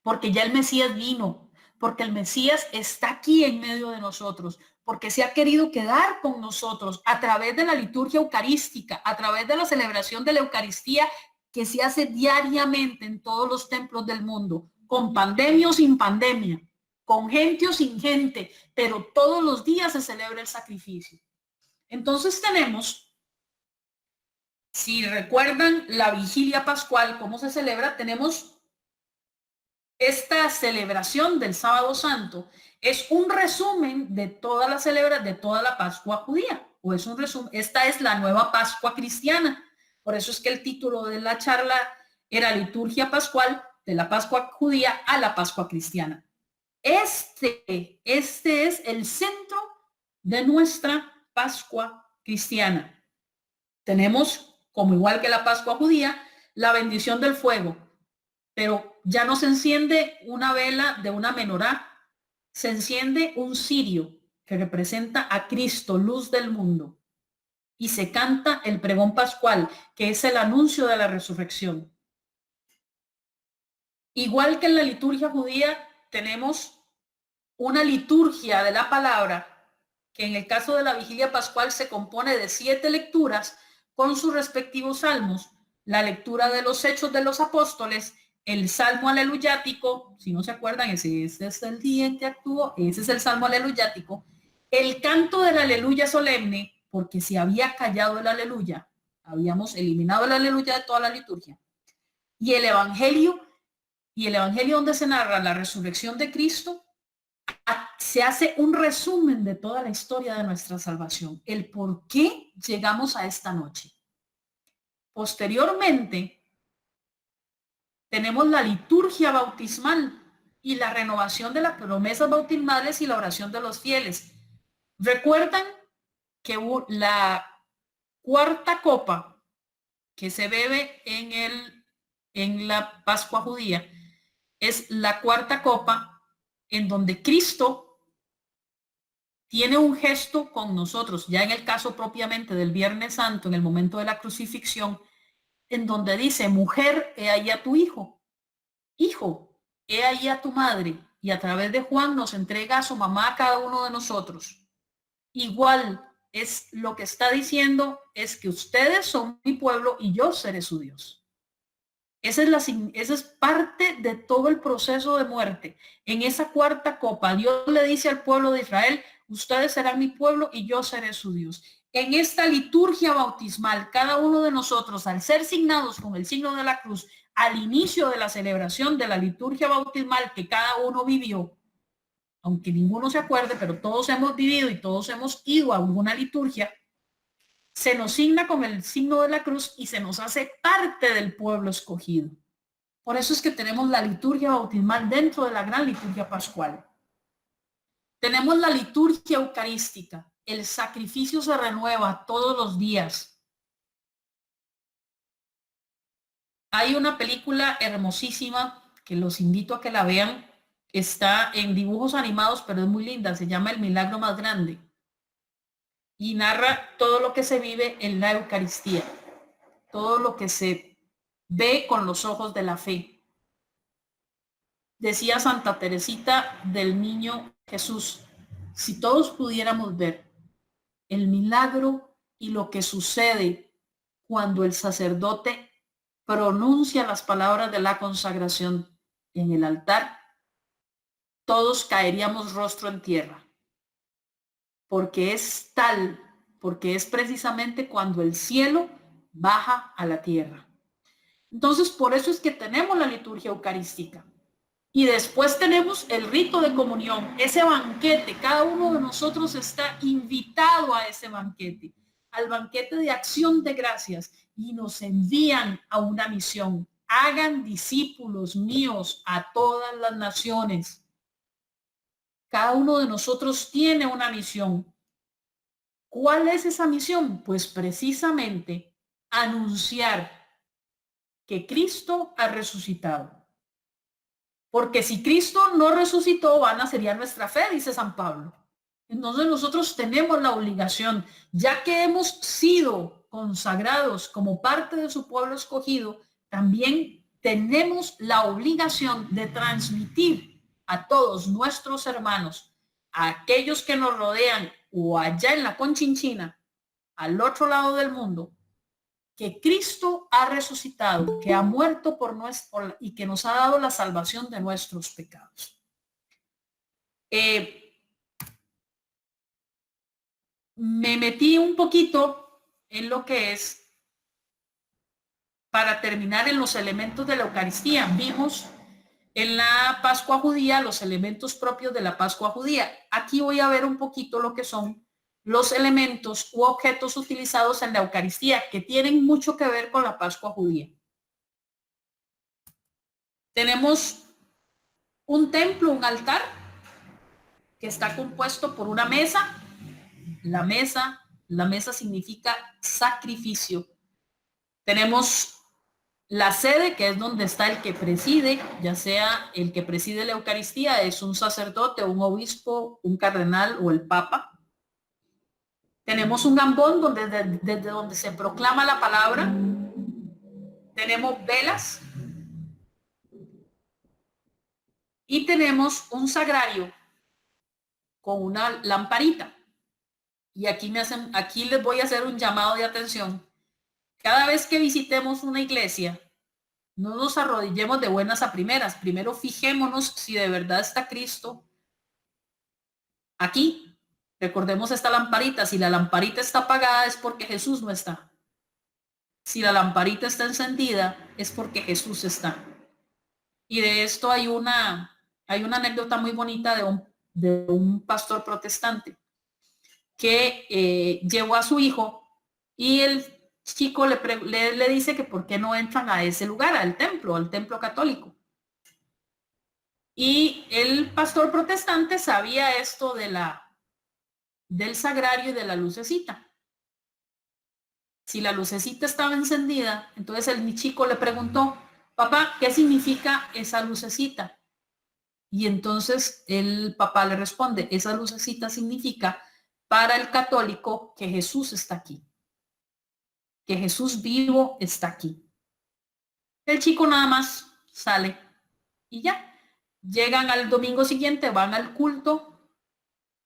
porque ya el Mesías vino, porque el Mesías está aquí en medio de nosotros, porque se ha querido quedar con nosotros a través de la liturgia eucarística, a través de la celebración de la Eucaristía que se hace diariamente en todos los templos del mundo, con pandemia o sin pandemia, con gente o sin gente, pero todos los días se celebra el sacrificio. Entonces tenemos, si recuerdan la vigilia pascual, cómo se celebra, tenemos esta celebración del sábado santo. Es un resumen de toda la celebración de toda la Pascua judía, o es un resumen. Esta es la nueva Pascua cristiana. Por eso es que el título de la charla era Liturgia Pascual de la Pascua judía a la Pascua cristiana. Este es el centro de nuestra Pascua cristiana. Tenemos, como igual que la Pascua judía, la bendición del fuego, pero ya no se enciende una vela de una menorá, se enciende un cirio que representa a Cristo, luz del mundo, y se canta el pregón pascual, que es el anuncio de la resurrección. Igual que en la liturgia judía, tenemos una liturgia de la palabra, que en el caso de la vigilia pascual se compone de 7 lecturas con sus respectivos salmos, la lectura de los Hechos de los Apóstoles, el Salmo Aleluyático, si no se acuerdan, ese es el día en que actuó, ese es el Salmo Aleluyático, el canto del Aleluya solemne, porque se había callado el Aleluya, habíamos eliminado el Aleluya de toda la liturgia, y el Evangelio donde se narra la resurrección de Cristo, se hace un resumen de toda la historia de nuestra salvación, el por qué llegamos a esta noche. Posteriormente, tenemos la liturgia bautismal y la renovación de las promesas bautismales y la oración de los fieles. Recuerdan que la cuarta copa que se bebe en la Pascua judía es la cuarta copa en donde Cristo tiene un gesto con nosotros, ya en el caso propiamente del Viernes Santo, en el momento de la crucifixión, en donde dice: mujer, he ahí a tu hijo, hijo, he ahí a tu madre, y a través de Juan nos entrega a su mamá a cada uno de nosotros. Igual es lo que está diciendo, es que ustedes son mi pueblo y yo seré su Dios. Esa es parte de todo el proceso de muerte. En esa cuarta copa, Dios le dice al pueblo de Israel: ustedes serán mi pueblo y yo seré su Dios. En esta liturgia bautismal, cada uno de nosotros, al ser signados con el signo de la cruz, al inicio de la celebración de la liturgia bautismal que cada uno vivió, aunque ninguno se acuerde, pero todos hemos vivido y todos hemos ido a alguna liturgia, se nos signa con el signo de la cruz y se nos hace parte del pueblo escogido. Por eso es que tenemos la liturgia bautismal dentro de la gran liturgia pascual. Tenemos la liturgia eucarística. El sacrificio se renueva todos los días. Hay una película hermosísima que los invito a que la vean. Está en dibujos animados, pero es muy linda. Se llama El Milagro Más Grande. Y narra todo lo que se vive en la Eucaristía. Todo lo que se ve con los ojos de la fe. Decía Santa Teresita del Niño Jesús: si todos pudiéramos ver el milagro y lo que sucede cuando el sacerdote pronuncia las palabras de la consagración en el altar, todos caeríamos rostro en tierra. Porque es tal, porque es precisamente cuando el cielo baja a la tierra. Entonces, por eso es que tenemos la liturgia eucarística. Y después tenemos el rito de comunión, ese banquete. Cada uno de nosotros está invitado a ese banquete, al banquete de acción de gracias, y nos envían a una misión. Hagan discípulos míos a todas las naciones. Cada uno de nosotros tiene una misión. ¿Cuál es esa misión? Pues precisamente anunciar que Cristo ha resucitado. Porque si Cristo no resucitó, vana sería nuestra fe, dice San Pablo. Entonces nosotros tenemos la obligación, ya que hemos sido consagrados como parte de su pueblo escogido, también tenemos la obligación de transmitir a todos nuestros hermanos, a aquellos que nos rodean o allá en la Conchinchina, al otro lado del mundo, que Cristo ha resucitado, que ha muerto por nuestro y que nos ha dado la salvación de nuestros pecados. Me metí un poquito en lo que es, para terminar, en los elementos de la Eucaristía. Vimos en la Pascua judía los elementos propios de la Pascua judía. Aquí voy a ver un poquito lo que son los elementos u objetos utilizados en la Eucaristía, que tienen mucho que ver con la Pascua judía. Tenemos un templo, un altar, que está compuesto por una mesa. La mesa significa sacrificio. Tenemos la sede, que es donde está el que preside, ya sea el que preside la Eucaristía, es un sacerdote, un obispo, un cardenal o el papa. Tenemos un ambón desde donde se proclama la palabra. Tenemos velas. Y tenemos un sagrario con una lamparita. Y aquí les voy a hacer un llamado de atención. Cada vez que visitemos una iglesia, no nos arrodillemos de buenas a primeras. Primero fijémonos si de verdad está Cristo aquí. Recordemos esta lamparita. Si la lamparita está apagada es porque Jesús no está. Si la lamparita está encendida es porque Jesús está. Y de esto hay una anécdota muy bonita de un pastor protestante que llevó a su hijo y chico le dice que por qué no entran a ese lugar, al templo católico. Y el pastor protestante sabía esto del sagrario y de la lucecita. Si la lucecita estaba encendida, entonces el chico le preguntó, papá, ¿qué significa esa lucecita? Y entonces el papá le responde, esa lucecita significa para el católico que Jesús está aquí, que Jesús vivo está aquí. El chico nada más sale y ya. Llegan al domingo siguiente, van al culto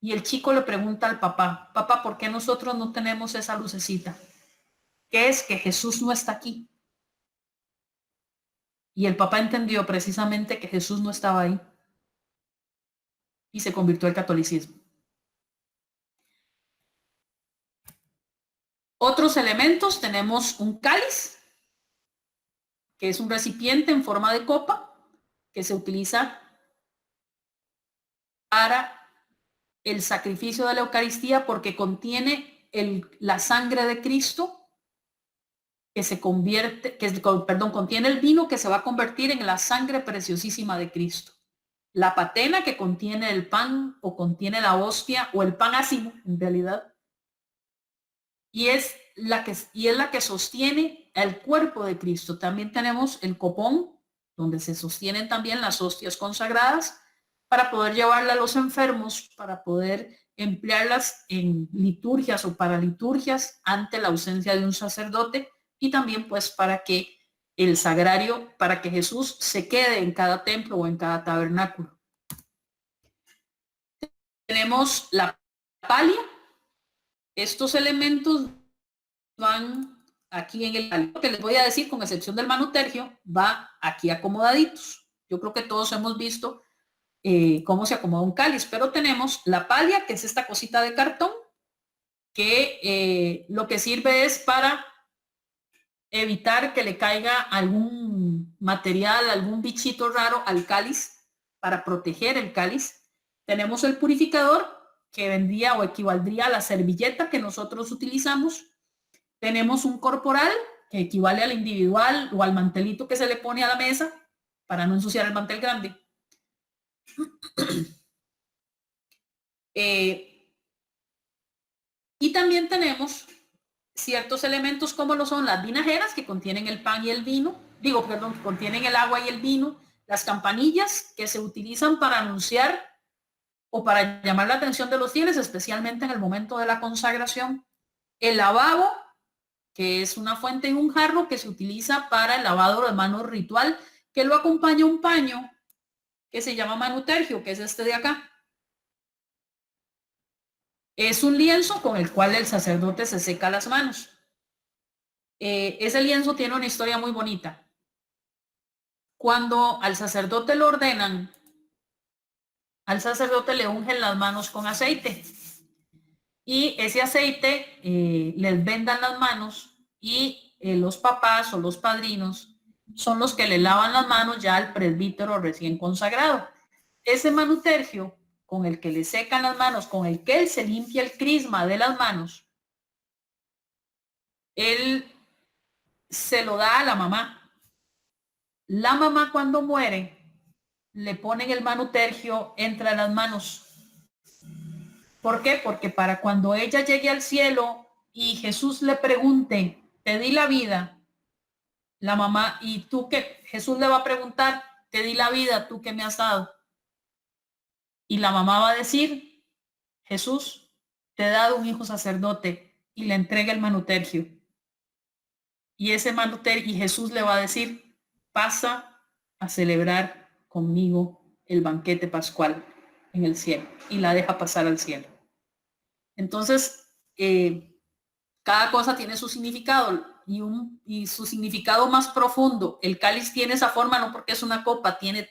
y el chico le pregunta al papá, papá, ¿por qué nosotros no tenemos esa lucecita? ¿Qué es? Que Jesús no está aquí. Y el papá entendió precisamente que Jesús no estaba ahí y se convirtió al catolicismo. Otros elementos, tenemos un cáliz, que es un recipiente en forma de copa que se utiliza para el sacrificio de la Eucaristía porque contiene la sangre de Cristo que se convierte, contiene el vino que se va a convertir en la sangre preciosísima de Cristo. La patena que contiene el pan o contiene la hostia o el pan ácimo en realidad. Y es la que sostiene el cuerpo de Cristo. También tenemos el copón, donde se sostienen también las hostias consagradas, para poder llevarla a los enfermos, para poder emplearlas en liturgias o para liturgias ante la ausencia de un sacerdote, y también pues para que el sagrario, para que Jesús se quede en cada templo o en cada tabernáculo. Tenemos la palia. Estos elementos van aquí en el que les voy a decir, con excepción del manutergio, va aquí acomodaditos. Yo creo que todos hemos visto cómo se acomoda un cáliz, pero tenemos la palia, que es esta cosita de cartón, que lo que sirve es para evitar que le caiga algún material, algún bichito raro al cáliz, para proteger el cáliz. Tenemos el purificador, que vendría o equivaldría a la servilleta que nosotros utilizamos. Tenemos un corporal, que equivale al individual o al mantelito que se le pone a la mesa para no ensuciar el mantel grande. Y también tenemos ciertos elementos como lo son las vinajeras, que contienen el pan y el vino, contienen el agua y el vino, las campanillas que se utilizan para anunciar o para llamar la atención de los fieles, especialmente en el momento de la consagración, el lavabo, que es una fuente y un jarro que se utiliza para el lavado de manos ritual, que lo acompaña un paño que se llama manutergio, que es este de acá. Es un lienzo con el cual el sacerdote se seca las manos. Ese lienzo tiene una historia muy bonita. Cuando al sacerdote lo ordenan, al sacerdote le ungen las manos con aceite. Y ese aceite les vendan las manos y los papás o los padrinos son los que le lavan las manos ya al presbítero recién consagrado. Ese manutergio con el que le secan las manos, con el que él se limpia el crisma de las manos, él se lo da a la mamá. La mamá, cuando muere, le ponen el manutergio entre las manos. ¿Por qué? Porque para cuando ella llegue al cielo y Jesús le pregunte, te di la vida, la mamá, ¿y tú qué? Jesús le va a preguntar, te di la vida, ¿tú qué me has dado? Y la mamá va a decir, Jesús, te he dado un hijo sacerdote, y le entrega el manutergio. Y ese manutergio, y Jesús le va a decir, pasa a celebrar conmigo el banquete pascual en el cielo, y la deja pasar al cielo. Entonces, cada cosa tiene su significado y su significado más profundo. El cáliz tiene esa forma no porque es una copa, tiene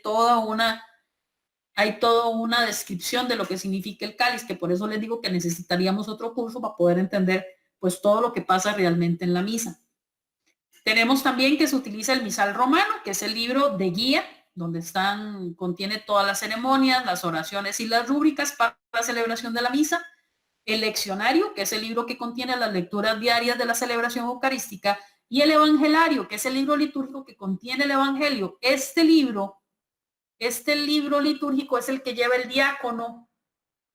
hay toda una descripción de lo que significa el cáliz, que por eso les digo que necesitaríamos otro curso para poder entender pues todo lo que pasa realmente en la misa. Tenemos también que se utiliza el misal romano, que es el libro de guía, donde contiene todas las ceremonias, las oraciones y las rúbricas para la celebración de la misa. el leccionario, que es el libro que contiene las lecturas diarias de la celebración eucarística, y el evangelario, que es el libro litúrgico que contiene el evangelio. Este libro litúrgico es el que lleva el diácono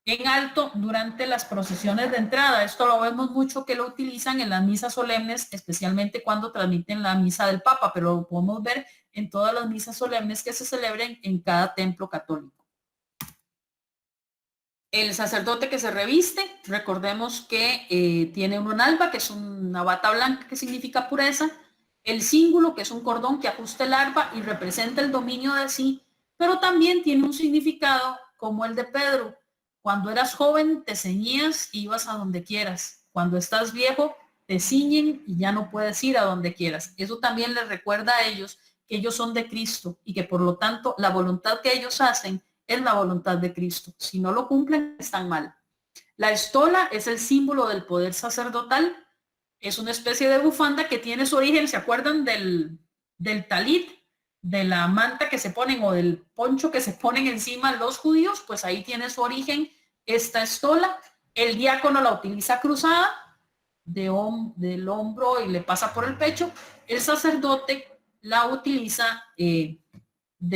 en alto durante las procesiones de entrada. Esto lo vemos mucho que lo utilizan en las misas solemnes, especialmente cuando transmiten la misa del Papa, pero lo podemos ver en todas las misas solemnes que se celebren en cada templo católico. El sacerdote que se reviste, recordemos que tiene un alba, que es una bata blanca que significa pureza, el cíngulo, que es un cordón que ajusta el arpa y representa el dominio de sí, pero también tiene un significado como el de Pedro. Cuando eras joven te ceñías y ibas a donde quieras. Cuando estás viejo te ciñen y ya no puedes ir a donde quieras. Eso también les recuerda a ellos que ellos son de Cristo y que por lo tanto la voluntad que ellos hacen es la voluntad de Cristo. Si no lo cumplen, están mal. La estola es el símbolo del poder sacerdotal. Es una especie de bufanda que tiene su origen, ¿se acuerdan del talit? De la manta que se ponen o del poncho que se ponen encima los judíos, pues ahí tiene su origen esta estola. El diácono la utiliza cruzada del hombro y le pasa por el pecho. El sacerdote la utiliza de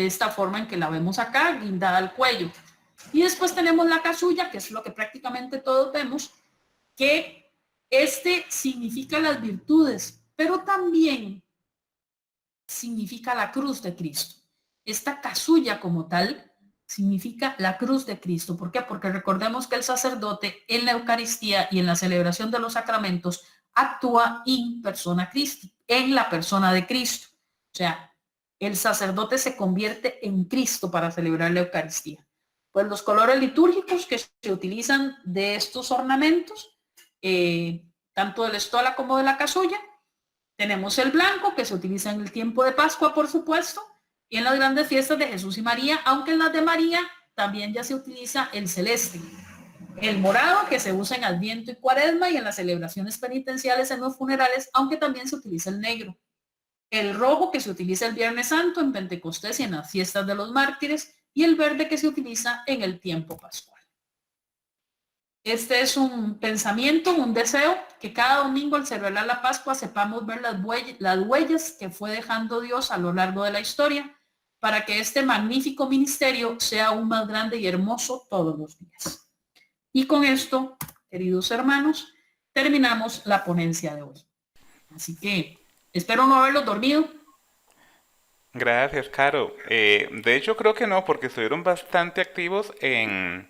esta forma en que la vemos acá, guindada al cuello. Y después tenemos la casulla, que es lo que prácticamente todos vemos, que significa las virtudes, pero también significa la cruz de Cristo. Esta casulla como tal significa la cruz de Cristo. ¿Por qué? Porque recordemos que el sacerdote en la Eucaristía y en la celebración de los sacramentos actúa in persona Christi, en la persona de Cristo. O sea, el sacerdote se convierte en Cristo para celebrar la Eucaristía. Pues los colores litúrgicos que se utilizan de estos ornamentos, tanto de la estola como de la casulla, tenemos el blanco, que se utiliza en el tiempo de Pascua, por supuesto, y en las grandes fiestas de Jesús y María, aunque en las de María también ya se utiliza el celeste. El morado, que se usa en Adviento y Cuaresma y en las celebraciones penitenciales en los funerales, aunque también se utiliza el negro. El rojo, que se utiliza el Viernes Santo, en Pentecostés y en las fiestas de los mártires, y el verde, que se utiliza en el tiempo pascual. Este es un pensamiento, un deseo, que cada domingo al celebrar la Pascua sepamos ver las huellas que fue dejando Dios a lo largo de la historia para que este magnífico ministerio sea aún más grande y hermoso todos los días. Y con esto, queridos hermanos, terminamos la ponencia de hoy. Así que espero no haberlos dormido. Gracias, Caro. De hecho, creo que no, porque estuvieron bastante activos en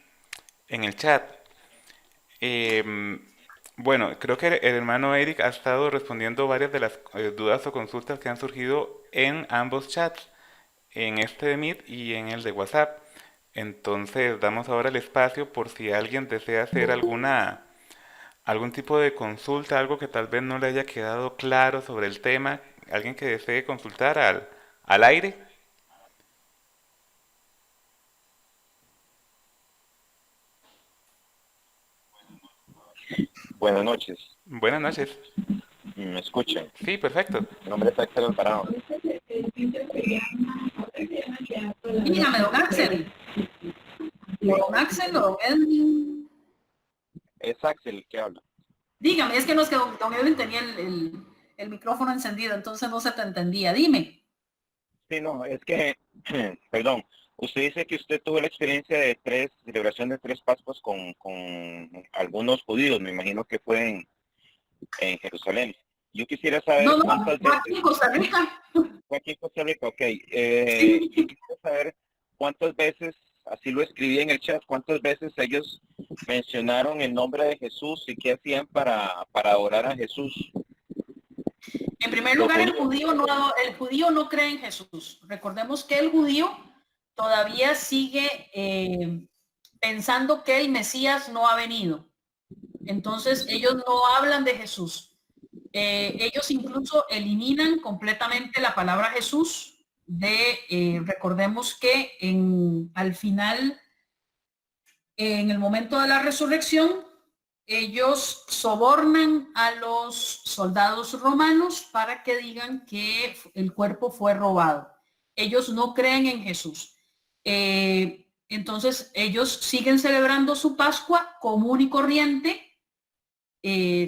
el chat. Bueno, creo que el hermano Eric ha estado respondiendo varias de las dudas o consultas que han surgido en ambos chats, en este de Meet y en el de WhatsApp. Entonces, damos ahora el espacio por si alguien desea hacer algún tipo de consulta, algo que tal vez no le haya quedado claro sobre el tema, alguien que desee consultar al aire. Buenas noches. Buenas noches. ¿Me escuchan? Sí, perfecto. Mi nombre es Axel Alvarado. Dígame, don Axel. Don Axel o don Edwin. Es Axel el que habla. Dígame, es que no es que don Edwin tenía el micrófono encendido, entonces no se te entendía. Dime. Sí, no, es que, perdón, usted dice que usted tuvo la experiencia de celebración de 3 Pascuas con algunos judíos, me imagino que fue en Jerusalén. Yo quisiera saber cuántas veces... aquí en Costa Rica. Fue aquí en Costa Rica, ok. Sí. Yo quisiera saber cuántas veces, así lo escribí en el chat, cuántas veces ellos mencionaron el nombre de Jesús y qué hacían para adorar a Jesús. En primer lugar, el judío no cree en Jesús. Recordemos que el judío todavía sigue pensando que el Mesías no ha venido. Entonces, ellos no hablan de Jesús. Ellos incluso eliminan completamente la palabra Jesús recordemos que al final, en el momento de la resurrección, ellos sobornan a los soldados romanos para que digan que el cuerpo fue robado. Ellos no creen en Jesús. Entonces ellos siguen celebrando su Pascua común y corriente,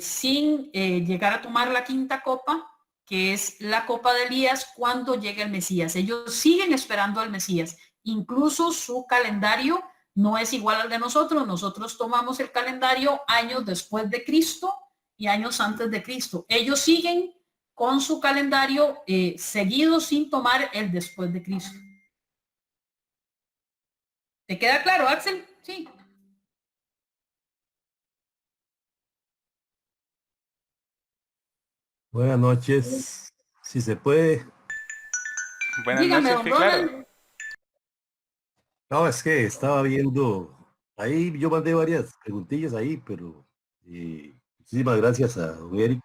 sin llegar a tomar la quinta copa, que es la copa de Elías cuando llegue el Mesías. Ellos siguen esperando al Mesías. Incluso su calendario no es igual al de nosotros. Nosotros tomamos el calendario años después de Cristo y años antes de Cristo. Ellos siguen con su calendario seguido sin tomar el después de Cristo. ¿Te queda claro, Axel? Sí. Buenas noches. Si se puede. Buenas Dígame, noches, don sí, Ronald. claro. No, es que estaba viendo, ahí yo mandé varias preguntillas ahí, pero muchísimas gracias a don Eric,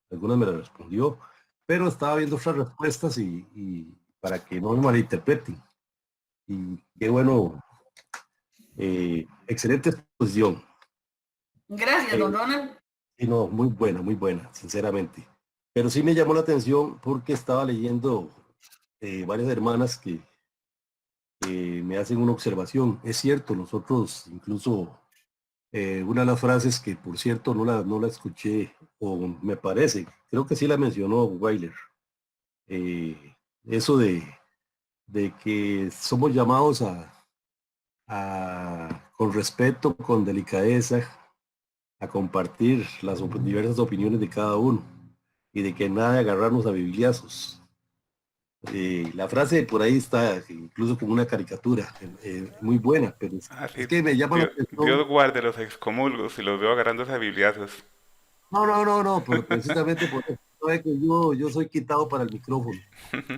algunas me las respondió, pero estaba viendo otras respuestas y para que no me malinterpreten. Y qué bueno, excelente exposición. Gracias, don Ronald. Y no, muy buena, sinceramente. Pero sí me llamó la atención porque estaba leyendo varias hermanas que me hacen una observación. Es cierto, nosotros incluso una de las frases que por cierto no la escuché, o me parece, creo que sí la mencionó Weiler, eso de que somos llamados con respeto, con delicadeza, a compartir las diversas opiniones de cada uno y de que nada de agarrarnos a bibliazos. La frase por ahí está incluso como una caricatura, muy buena, pero Así, es que me llama la Dios atención. guarde los excomulgos y los veo agarrándose a bibliazos. No, pero precisamente por eso, sabe que yo soy quitado para el micrófono,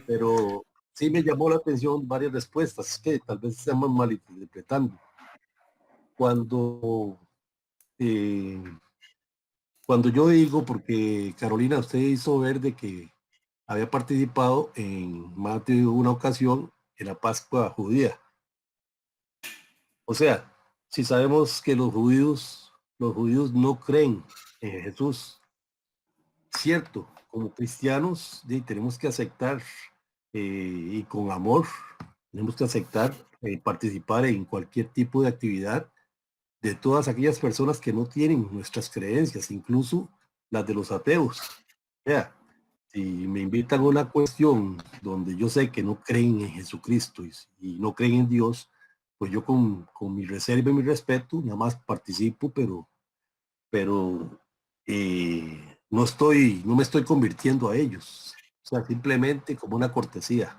pero sí me llamó la atención varias respuestas que tal vez se están malinterpretando. Cuando, eh, cuando yo digo, porque Carolina, usted hizo ver de que había participado en más de una ocasión en la Pascua judía. O sea, si sabemos que los judíos no creen en Jesús, cierto, como cristianos tenemos que aceptar y con amor, tenemos que aceptar participar en cualquier tipo de actividad de todas aquellas personas que no tienen nuestras creencias, incluso las de los ateos. O sea, si me invitan a una cuestión donde yo sé que no creen en Jesucristo y no creen en Dios, pues yo con mi reserva y mi respeto nada más participo, pero no me estoy convirtiendo a ellos. O sea, simplemente como una cortesía,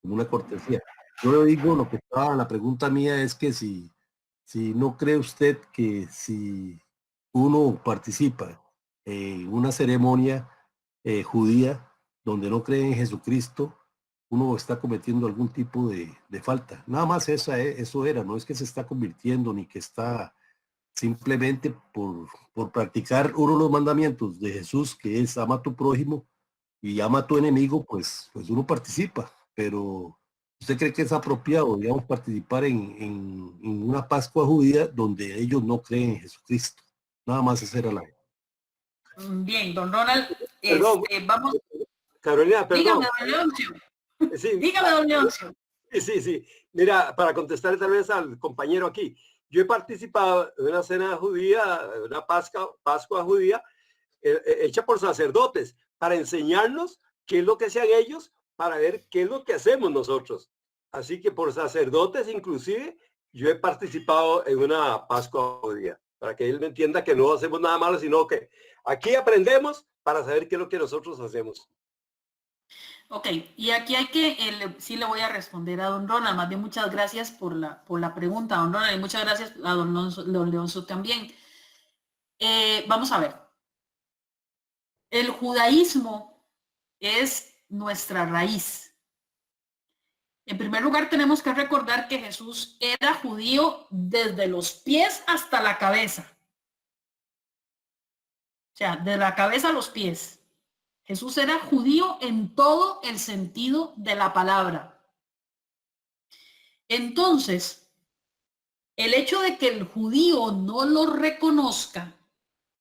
como una cortesía. Yo le digo, lo que estaba, la pregunta mía es que si no cree usted que si uno participa en una ceremonia judía donde no cree en Jesucristo, uno está cometiendo algún tipo de falta. Nada más eso era, no es que se está convirtiendo ni que está simplemente por practicar uno de los mandamientos de Jesús, que es ama a tu prójimo y ama a tu enemigo, pues uno participa. Pero ¿usted cree que es apropiado, digamos, participar en una Pascua judía donde ellos no creen en Jesucristo? Nada más esa era la... Bien, don Ronald, Perdón, vamos, Carolina, dígame, perdón. don Leoncio. Sí, Dígame, don Leoncio. sí. Mira, para contestar tal vez al compañero aquí, yo he participado en una cena judía, una Pascua judía, hecha por sacerdotes, para enseñarnos qué es lo que hacían ellos, para ver qué es lo que hacemos nosotros. Así que por sacerdotes inclusive, yo he participado en una Pascua judía, para que él me entienda que no hacemos nada malo, sino que aquí aprendemos para saber qué es lo que nosotros hacemos. Ok, y aquí hay que, sí le voy a responder a don Ronald, más bien muchas gracias por la pregunta, don Ronald, y muchas gracias a don Leoncio también. Vamos a ver, el judaísmo es nuestra raíz. En primer lugar, tenemos que recordar que Jesús era judío desde los pies hasta la cabeza. O sea, de la cabeza a los pies. Jesús era judío en todo el sentido de la palabra. Entonces, el hecho de que el judío no lo reconozca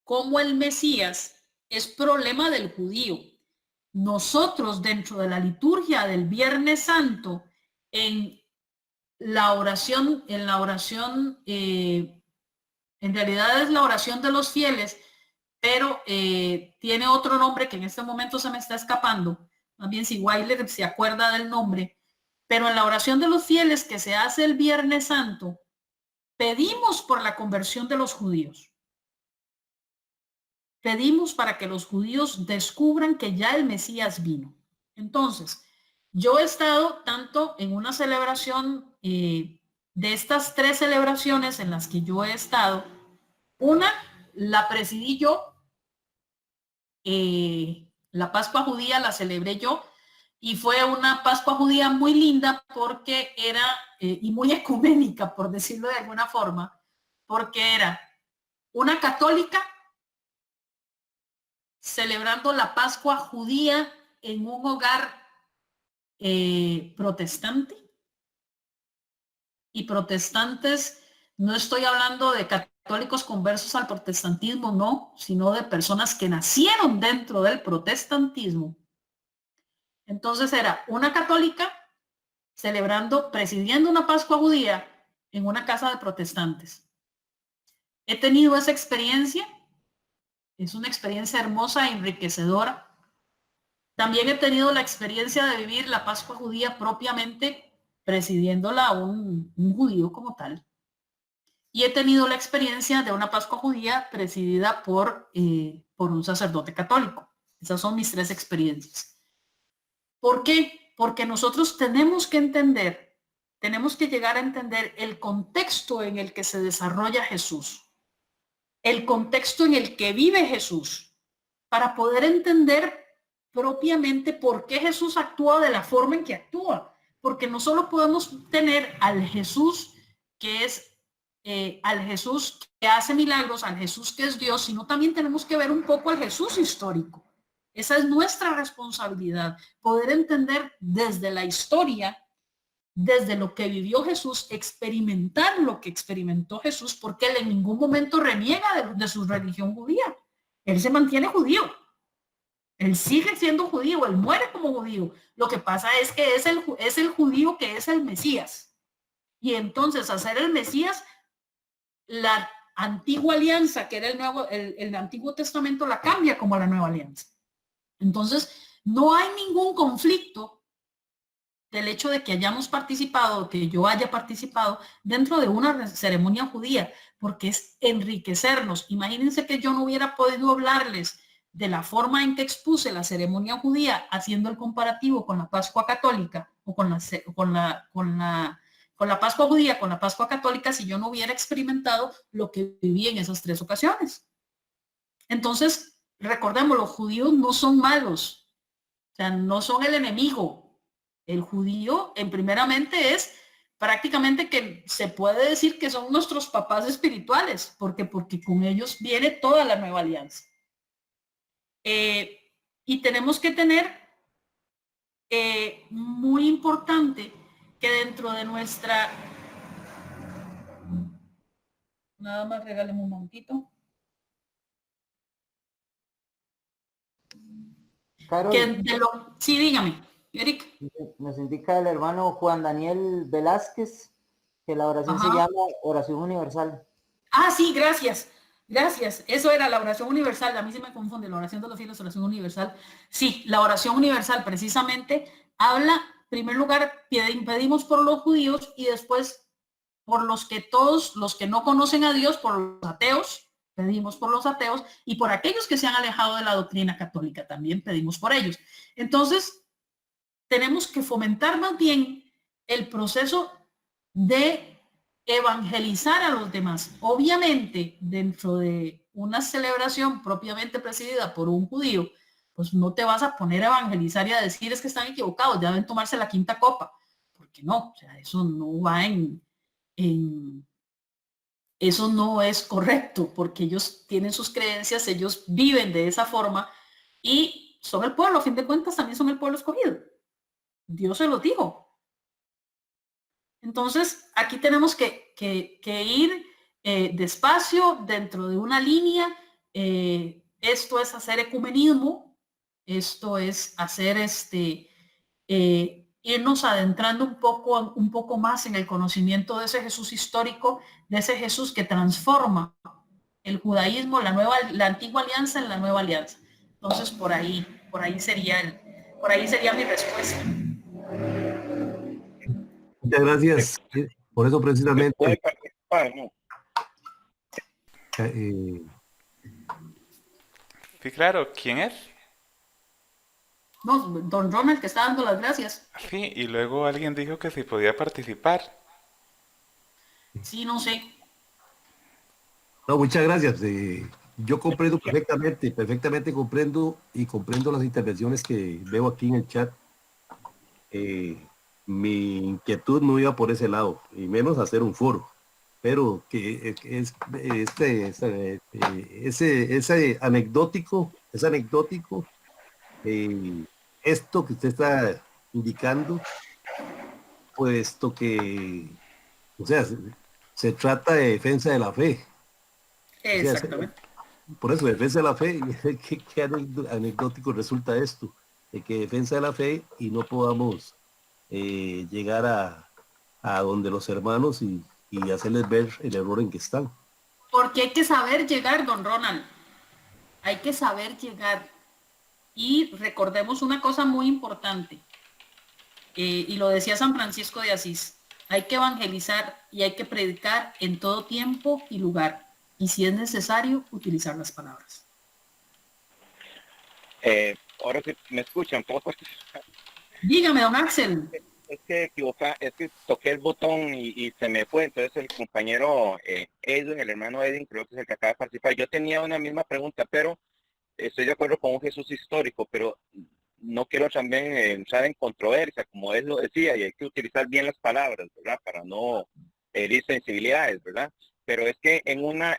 como el Mesías es problema del judío. Nosotros, dentro de la liturgia del Viernes Santo, en la oración, en realidad es la oración de los fieles, pero tiene otro nombre que en este momento se me está escapando. Más bien si Weiler se acuerda del nombre, pero en la oración de los fieles que se hace el Viernes Santo, pedimos por la conversión de los judíos. Pedimos para que los judíos descubran que ya el Mesías vino. Entonces, yo he estado tanto en una celebración de estas 3 celebraciones en las que yo he estado. Una la presidí yo, la Pascua Judía la celebré yo, y fue una Pascua Judía muy linda porque era, y muy ecuménica, por decirlo de alguna forma, porque era una católica celebrando la Pascua Judía en un hogar protestante. Y protestantes, no estoy hablando de católicos conversos al protestantismo, no, sino de personas que nacieron dentro del protestantismo. Entonces era una católica celebrando, presidiendo una Pascua Judía en una casa de protestantes. He tenido esa experiencia, es una experiencia hermosa e enriquecedora. También he tenido la experiencia de vivir la Pascua Judía propiamente presidiéndola un judío como tal. Y he tenido la experiencia de una Pascua Judía presidida por un sacerdote católico. Esas son mis 3 experiencias. ¿Por qué? Porque nosotros tenemos que entender, tenemos que llegar a entender el contexto en el que se desarrolla Jesús, el contexto en el que vive Jesús, para poder entender propiamente por qué Jesús actúa de la forma en que actúa. Porque no solo podemos tener al Jesús que es, al Jesús que hace milagros, al Jesús que es Dios, sino también tenemos que ver un poco al Jesús histórico. Esa es nuestra responsabilidad, poder entender desde la historia, desde lo que vivió Jesús, experimentar lo que experimentó Jesús, porque él en ningún momento reniega de su religión judía. Él se mantiene judío. Él sigue siendo judío, él muere como judío. Lo que pasa es que es el judío que es el Mesías. Y entonces, al ser el Mesías, la antigua alianza, que era el Antiguo Testamento, la cambia como la nueva alianza. Entonces, no hay ningún conflicto del hecho de que hayamos participado, que yo haya participado dentro de una ceremonia judía, porque es enriquecernos. Imagínense que yo no hubiera podido hablarles de la forma en que expuse la ceremonia judía haciendo el comparativo con la Pascua católica o con la Pascua judía, con la Pascua católica, si yo no hubiera experimentado lo que viví en esas 3 ocasiones. Entonces, recordemos, los judíos no son malos, o sea, no son el enemigo. El judío, en primeramente, es prácticamente que se puede decir que son nuestros papás espirituales, porque con ellos viene toda la nueva alianza. Y tenemos que tener muy importante que dentro de nuestra... Nada más regáleme un momentito. Carol, Sí, dígame, Eric. nos indica el hermano Juan Daniel Velázquez que la oración se llama oración universal. Ah, sí, gracias. Gracias. Eso era la oración universal. A mí se me confunde la oración de los fieles, oración universal. Sí, la oración universal precisamente habla, en primer lugar, pedimos por los judíos y después por todos los que no conocen a Dios, por los ateos, pedimos por los ateos y por aquellos que se han alejado de la doctrina católica, también pedimos por ellos. Entonces, tenemos que fomentar más bien el proceso de evangelizar a los demás. Obviamente, dentro de una celebración propiamente presidida por un judío, pues no te vas a poner a evangelizar y a decir es que están equivocados, ya deben tomarse la 5ª copa, porque no, o sea, eso no va eso no es correcto, porque ellos tienen sus creencias, ellos viven de esa forma y son el pueblo, a fin de cuentas también son el pueblo escogido. Dios se los dijo. Entonces, aquí tenemos que ir despacio dentro de una línea. Esto es hacer ecumenismo, esto es hacer irnos adentrando un poco más en el conocimiento de ese Jesús histórico, de ese Jesús que transforma el judaísmo, la antigua alianza en la nueva alianza. Entonces por ahí sería mi respuesta. Muchas gracias. Por eso precisamente ¿Puede participar, no? Sí, claro. ¿Quién es? No, don Ronald, que está dando las gracias. Sí, y luego alguien dijo que si podía participar. Sí, no sé. no, muchas gracias. Yo comprendo perfectamente comprendo las intervenciones que veo aquí en el chat. Mi inquietud no iba por ese lado, y menos hacer un foro, pero que ese anecdótico, esto que usted está indicando, puesto que, o sea, se trata de defensa de la fe. Exactamente. Por eso, defensa de la fe, ¿qué anecdótico resulta esto? De que defensa de la fe y no podamos llegar a donde los hermanos y hacerles ver el error en que están. Porque hay que saber llegar, don Ronald. Hay que saber llegar. Y recordemos una cosa muy importante. Y lo decía San Francisco de Asís. Hay que evangelizar y hay que predicar en todo tiempo y lugar. Y si es necesario, utilizar las palabras. Ahora sí me escuchan, ¿puedo participar? Dígame, don Axel. Es que toqué el botón y se me fue. Entonces el compañero Edwin, el hermano Edwin, creo que es el que acaba de participar. Yo tenía una misma pregunta, pero estoy de acuerdo con un Jesús histórico, pero no quiero también entrar en controversia, como él lo decía, y hay que utilizar bien las palabras, ¿verdad? Para no herir sensibilidades, ¿verdad? Pero es que en una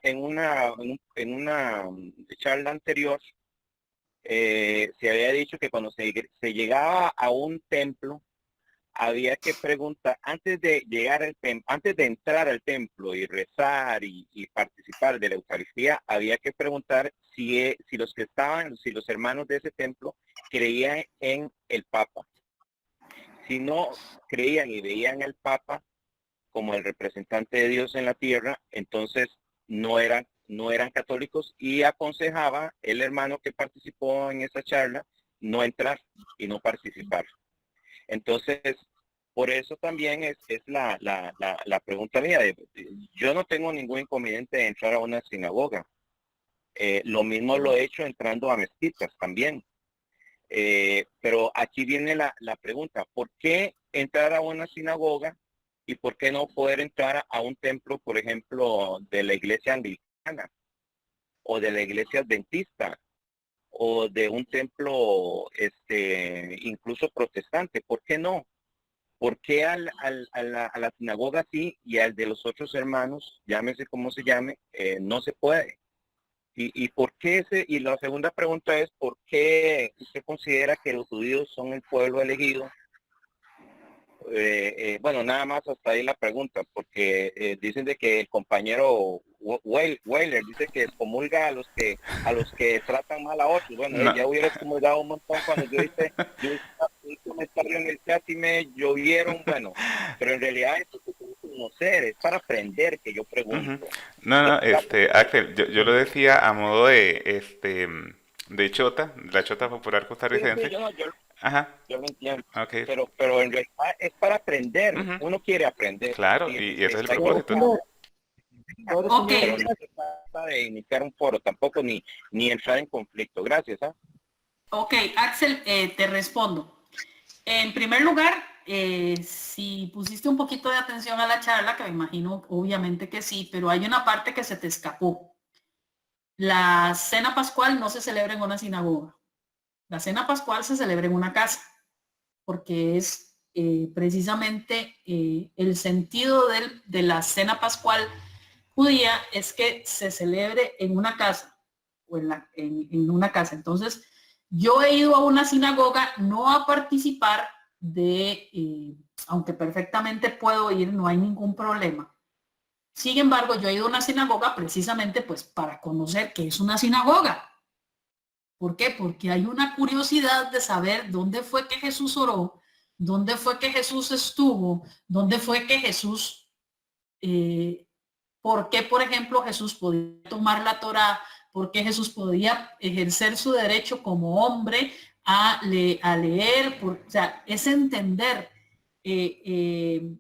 charla anterior se había dicho que cuando se llegaba a un templo, había que preguntar, antes de entrar al templo y rezar y participar de la Eucaristía, había que preguntar si los hermanos de ese templo creían en el Papa. Si no creían y veían al Papa como el representante de Dios en la tierra, entonces no eran católicos, y aconsejaba el hermano que participó en esa charla no entrar y no participar. Entonces, por eso también es la pregunta mía. Yo no tengo ningún inconveniente de entrar a una sinagoga. Lo mismo lo he hecho entrando a mezquitas también. Pero aquí viene la pregunta. ¿Por qué entrar a una sinagoga y por qué no poder entrar a un templo, por ejemplo, de la iglesia anglicana o de la iglesia adventista o de un templo incluso protestante? ¿Por qué no? ¿Por qué a la sinagoga sí y al de los otros hermanos, llámese como se llame, no se puede? ¿Y por qué y la segunda pregunta es, ¿por qué usted considera que los judíos son el pueblo elegido? Bueno, nada más hasta ahí la pregunta, porque dicen de que el compañero Weiler dice que excomulga a los que tratan mal a otros. Bueno, No. ya hubiera excomulgado un montón cuando yo hice un comentario en el chat y me llovieron, bueno, pero en realidad esto es conocer, es para aprender, que yo pregunto. No, Axel, yo lo decía a modo de chota, la chota popular costarricense. Sí, Ajá. yo lo entiendo. Okay. Pero en realidad es para aprender. Uno quiere aprender. Claro, y ese es el propósito. Ok. Pero no se trata de iniciar un foro, tampoco ni entrar en conflicto. Gracias. Ok, Axel, te respondo. En primer lugar, si pusiste un poquito de atención a la charla, que me imagino obviamente que sí, pero hay una parte que se te escapó. La cena pascual no se celebra en una sinagoga. La cena pascual se celebra en una casa, porque es precisamente el sentido de la cena pascual judía es que se celebre en una casa o en una casa. Entonces, yo he ido a una sinagoga no a participar aunque perfectamente puedo ir, no hay ningún problema. Sin embargo, yo he ido a una sinagoga precisamente pues para conocer qué es una sinagoga. ¿Por qué? Porque hay una curiosidad de saber dónde fue que Jesús oró, ¿Dónde fue que Jesús estuvo? ¿Dónde fue que Jesús, por qué, por ejemplo, Jesús podía tomar la Torá? ¿Por qué Jesús podía ejercer su derecho como hombre a leer? O sea, es entender ese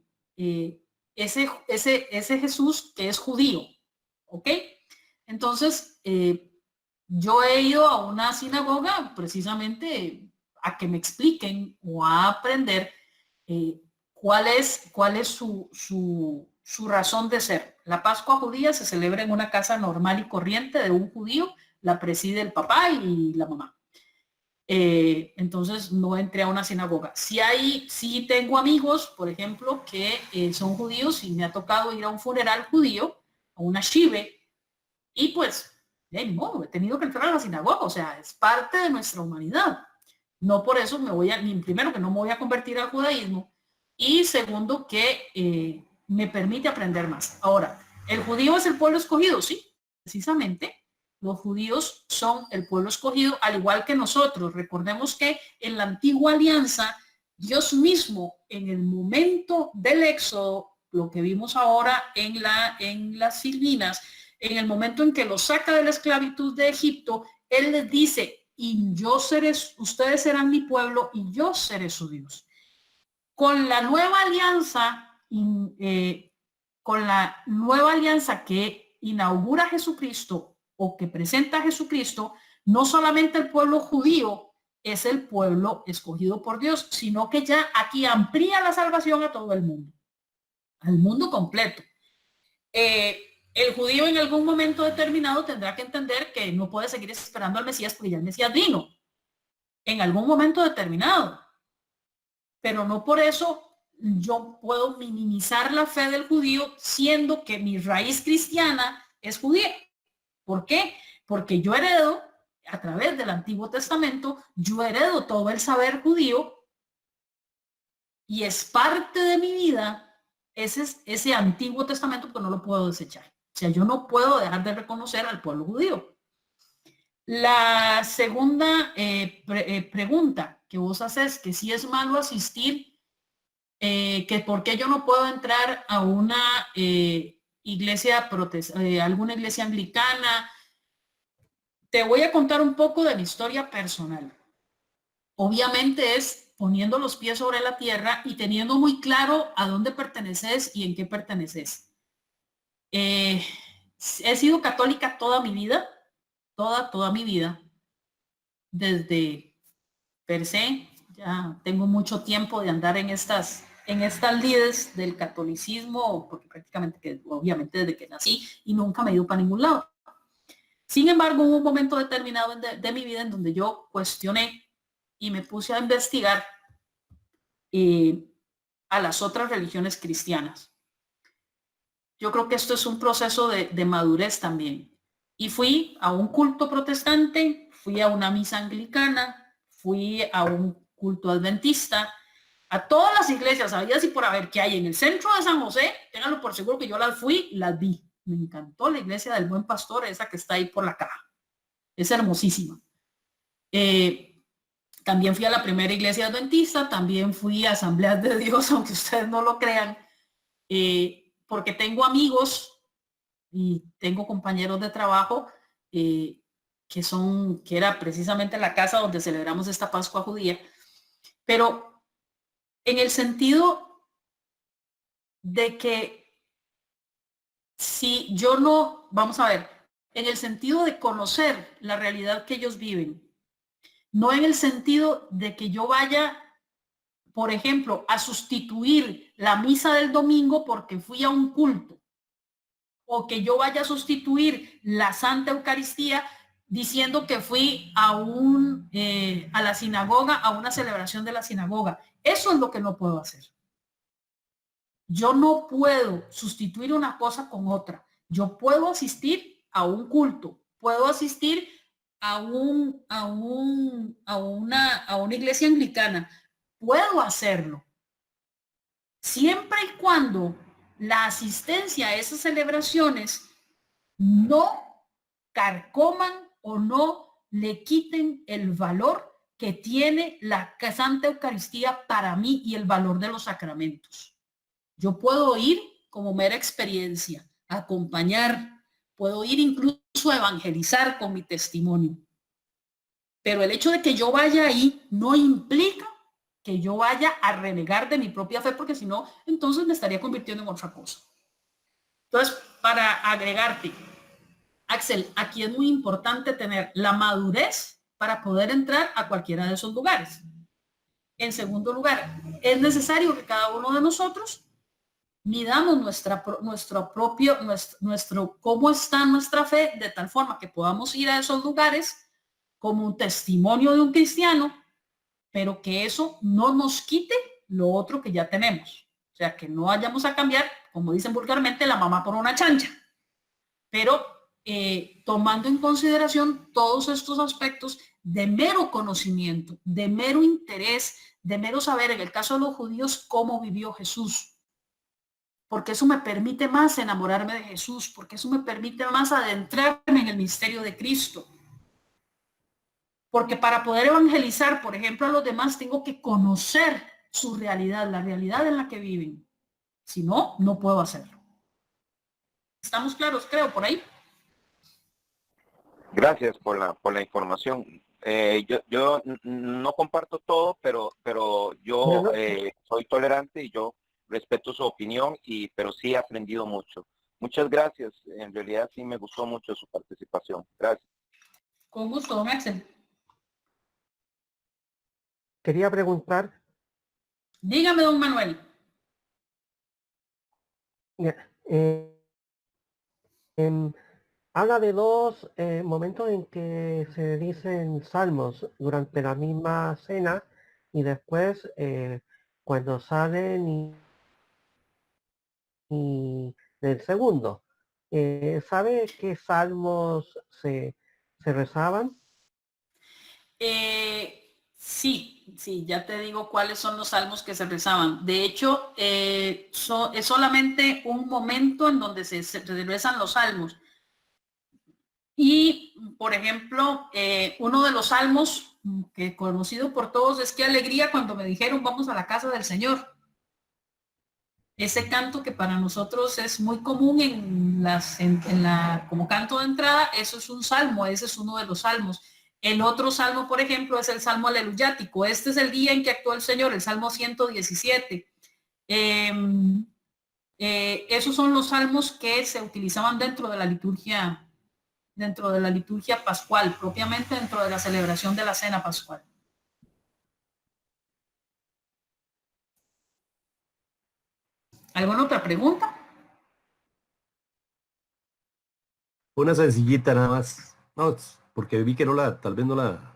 Jesús que es judío, ¿ok? Entonces, yo he ido a una sinagoga precisamente a que me expliquen o a aprender cuál es su razón de ser. La Pascua judía se celebra en una casa normal y corriente de un judío, la preside el papá y la mamá. Entonces no entré a una sinagoga. Sí tengo amigos, por ejemplo, que son judíos y me ha tocado ir a un funeral judío, a una shive, y pues, no, he tenido que entrar a la sinagoga, o sea, es parte de nuestra humanidad. No por eso primero que no me voy a convertir al judaísmo, y segundo que me permite aprender más. Ahora, ¿el judío es el pueblo escogido? Sí, precisamente. Los judíos son el pueblo escogido, al igual que nosotros. Recordemos que en la antigua alianza, Dios mismo, en el momento del éxodo, lo que vimos ahora en las Silvinas, en el momento en que los saca de la esclavitud de Egipto, Él les dice, ustedes serán mi pueblo y yo seré su Dios. Con la nueva alianza que inaugura Jesucristo, o que presenta a Jesucristo, no solamente el pueblo judío es el pueblo escogido por Dios, sino que ya aquí amplía la salvación a todo el mundo, al mundo completo. El judío en algún momento determinado tendrá que entender que no puede seguir esperando al Mesías porque ya el Mesías vino, en algún momento determinado. Pero no por eso yo puedo minimizar la fe del judío, siendo que mi raíz cristiana es judía. ¿Por qué? Porque yo heredo, a través del Antiguo Testamento, yo heredo todo el saber judío y es parte de mi vida ese Antiguo Testamento, porque no lo puedo desechar. O sea, yo no puedo dejar de reconocer al pueblo judío. La segunda pregunta que vos haces, que si es malo asistir, que por qué yo no puedo entrar a una iglesia alguna iglesia anglicana. Te voy a contar un poco de mi historia personal. Obviamente es poniendo los pies sobre la tierra y teniendo muy claro a dónde perteneces y en qué perteneces. He sido católica toda mi vida, toda mi vida, desde per se. Ya tengo mucho tiempo de andar en estas lides del catolicismo, porque prácticamente, obviamente desde que nací, y nunca me he ido para ningún lado. Sin embargo, hubo un momento determinado de mi vida en donde yo cuestioné y me puse a investigar a las otras religiones cristianas. Yo creo que esto es un proceso de madurez también. Y fui a un culto protestante, fui a una misa anglicana, fui a un culto adventista, a todas las iglesias, había así por haber que hay en el centro de San José, ténganlo por seguro que yo las fui, las vi. Me encantó la iglesia del Buen Pastor, esa que está ahí por la caja. Es hermosísima. También fui a la primera iglesia adventista, también fui a Asambleas de Dios, aunque ustedes no lo crean, porque tengo amigos y tengo compañeros de trabajo que era precisamente la casa donde celebramos esta Pascua judía, pero en el sentido de que si yo no, vamos a ver, en el sentido de conocer la realidad que ellos viven, no en el sentido de que yo vaya, por ejemplo, a sustituir la misa del domingo porque fui a un culto, o que yo vaya a sustituir la Santa Eucaristía diciendo que fui a la sinagoga, a una celebración de la sinagoga. Eso es lo que no puedo hacer. Yo no puedo sustituir una cosa con otra. Yo puedo asistir a un culto, puedo asistir a una iglesia anglicana, puedo hacerlo, siempre y cuando la asistencia a esas celebraciones no carcoman o no le quiten el valor que tiene la Santa Eucaristía para mí y el valor de los sacramentos. Yo puedo ir como mera experiencia, acompañar, puedo ir incluso a evangelizar con mi testimonio. Pero el hecho de que yo vaya ahí no implica que yo vaya a renegar de mi propia fe, porque si no, entonces me estaría convirtiendo en otra cosa. Entonces, para agregarte, Axel, aquí es muy importante tener la madurez para poder entrar a cualquiera de esos lugares. En segundo lugar, es necesario que cada uno de nosotros midamos nuestro cómo está nuestra fe, de tal forma que podamos ir a esos lugares como un testimonio de un cristiano, pero que eso no nos quite lo otro que ya tenemos. O sea, que no vayamos a cambiar, como dicen vulgarmente, la mamá por una chancha. Pero tomando en consideración todos estos aspectos de mero conocimiento, de mero interés, de mero saber, en el caso de los judíos, cómo vivió Jesús. Porque eso me permite más enamorarme de Jesús, porque eso me permite más adentrarme en el misterio de Cristo. Porque para poder evangelizar, por ejemplo, a los demás, tengo que conocer su realidad, la realidad en la que viven. Si no, no puedo hacerlo. ¿Estamos claros, creo, por ahí? Gracias por la información. Yo no comparto todo, pero yo soy tolerante y yo respeto su opinión, pero sí he aprendido mucho. Muchas gracias. En realidad sí me gustó mucho su participación. Gracias. Con gusto, don Axel. Quería preguntar. Dígame, don Manuel. Habla de dos momentos en que se dicen salmos durante la misma cena y después cuando salen y del segundo. ¿Sabe qué salmos se rezaban? Sí, ya te digo cuáles son los salmos que se rezaban. De hecho, es solamente un momento en donde se rezan los salmos. Y, por ejemplo, uno de los salmos que conocido por todos es "Qué alegría cuando me dijeron vamos a la casa del Señor". Ese canto que para nosotros es muy común como canto de entrada, eso es un salmo, ese es uno de los salmos. El otro salmo, por ejemplo, es el salmo aleluyático. Este es el día en que actuó el Señor, el salmo 117. Esos son los salmos que se utilizaban dentro de la liturgia pascual, propiamente dentro de la celebración de la cena pascual. ¿Alguna otra pregunta? Una sencillita nada más. No, porque vi que tal vez no la